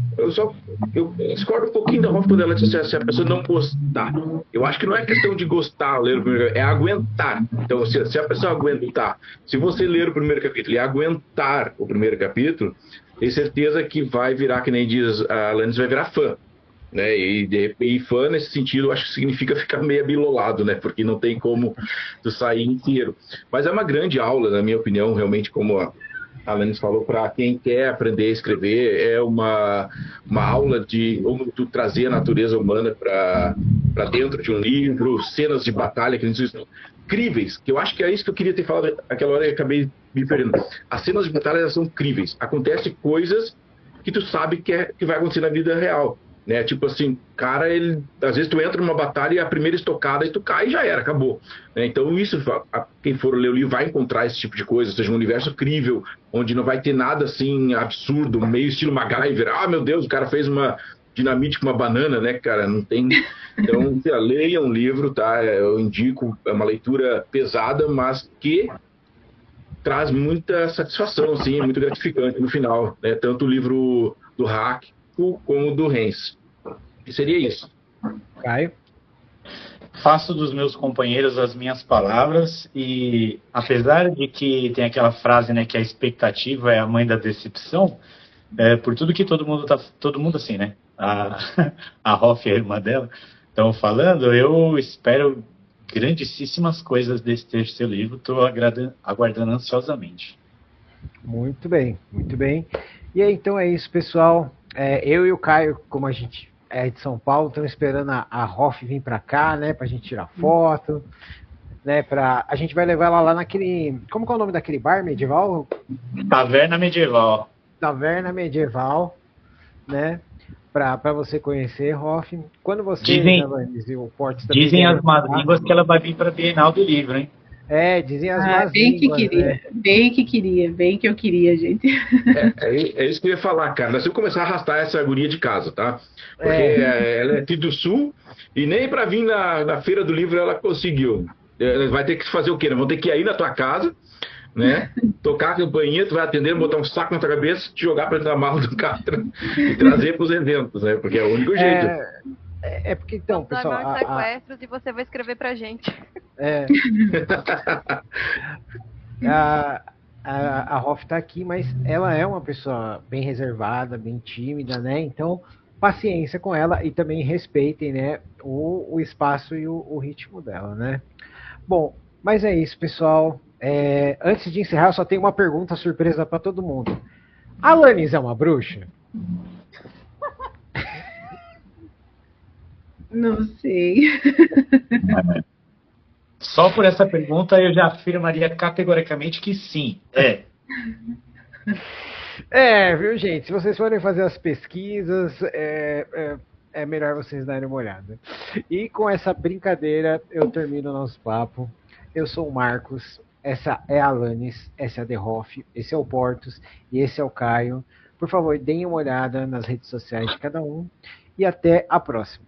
D: discordo um pouquinho da Hoff quando ela disse se a pessoa não gostar. Eu acho que não é questão de gostar, ler o primeiro, é aguentar. Então, se a pessoa aguentar, se você ler o primeiro capítulo e aguentar o primeiro capítulo, tem certeza que vai virar, que nem diz a Alanis, vai virar fã. Né? E fã, nesse sentido, eu acho que significa ficar meio abilolado, né? Porque não tem como tu sair inteiro. Mas é uma grande aula, na minha opinião, realmente, como a Alanis falou, para quem quer aprender a escrever, é uma aula de como tu trazer a natureza humana para dentro de um livro, cenas de batalha, que eles dizem, incríveis, que eu acho que é isso que eu queria ter falado naquela hora e acabei me perdendo. As cenas de batalha, elas são incríveis. Acontecem coisas que tu sabe que vai acontecer na vida real. Né? Tipo assim, cara, às vezes tu entra numa batalha e a primeira estocada e tu cai e já era, acabou. Né? Então isso, quem for ler o livro vai encontrar esse tipo de coisa, ou seja, um universo incrível, onde não vai ter nada assim absurdo, meio estilo MacGyver. Ah, meu Deus, o cara fez uma dinamite com uma banana, né, cara? Não tem. Então, leia um livro, tá? Eu indico, é uma leitura pesada, mas que traz muita satisfação, assim, é muito gratificante no final, né? Tanto o livro do Hack como do Renz. E seria isso.
A: Caio?
E: Faço dos meus companheiros as minhas palavras e, apesar de que tem aquela frase, né, que a expectativa é a mãe da decepção, por tudo que todo mundo assim, né, a Hoff, a irmã dela, estão falando, eu espero grandíssimas coisas desse terceiro livro, estou aguardando ansiosamente.
A: Muito bem. E aí, então é isso, pessoal. Eu e o Caio, como a gente é de São Paulo, estamos esperando a Hoff vir para cá, né, pra gente tirar foto, né, a gente vai levar ela lá naquele, como que é o nome daquele bar medieval?
E: Taverna Medieval.
A: Taverna Medieval, né, para você conhecer, Hoff. Quando você...
E: Dizem,
A: o Portes também
E: dizem as más línguas que ela vai vir para a Bienal do Livro, hein?
A: Dizem as más
C: bem
A: línguas,
C: que queria,
A: né?
C: bem que eu queria, gente.
D: É isso que eu ia falar, cara. Nós temos que começar a arrastar essa guria de casa, tá? Porque ela é aqui do Sul e nem para vir na Feira do Livro ela conseguiu. Vai ter que fazer o quê? Nós vamos ter que ir aí na tua casa, né? Tocar a campainha, tu vai atender, botar um saco na tua cabeça, te jogar para dentro da mala do carro e trazer para os eventos, né? Porque é o único jeito.
A: Porque então, pessoal...
B: Nós sequestros e você vai escrever pra gente.
A: A Hoff tá aqui, mas ela é uma pessoa bem reservada, bem tímida, né? Então, paciência com ela e também respeitem, né, o espaço e o ritmo dela, né? Bom, mas é isso, pessoal. Antes de encerrar, eu só tenho uma pergunta surpresa para todo mundo. A Alanis é uma bruxa?
C: Não sei.
E: Só por essa pergunta eu já afirmaria categoricamente que sim.
A: Viu, gente? Se vocês forem fazer as pesquisas, é melhor vocês darem uma olhada. E com essa brincadeira, eu termino o nosso papo. Eu sou o Marcos, essa é a Alanis, essa é a The Hoff, esse é o Portos e esse é o Caio. Por favor, deem uma olhada nas redes sociais de cada um e até a próxima.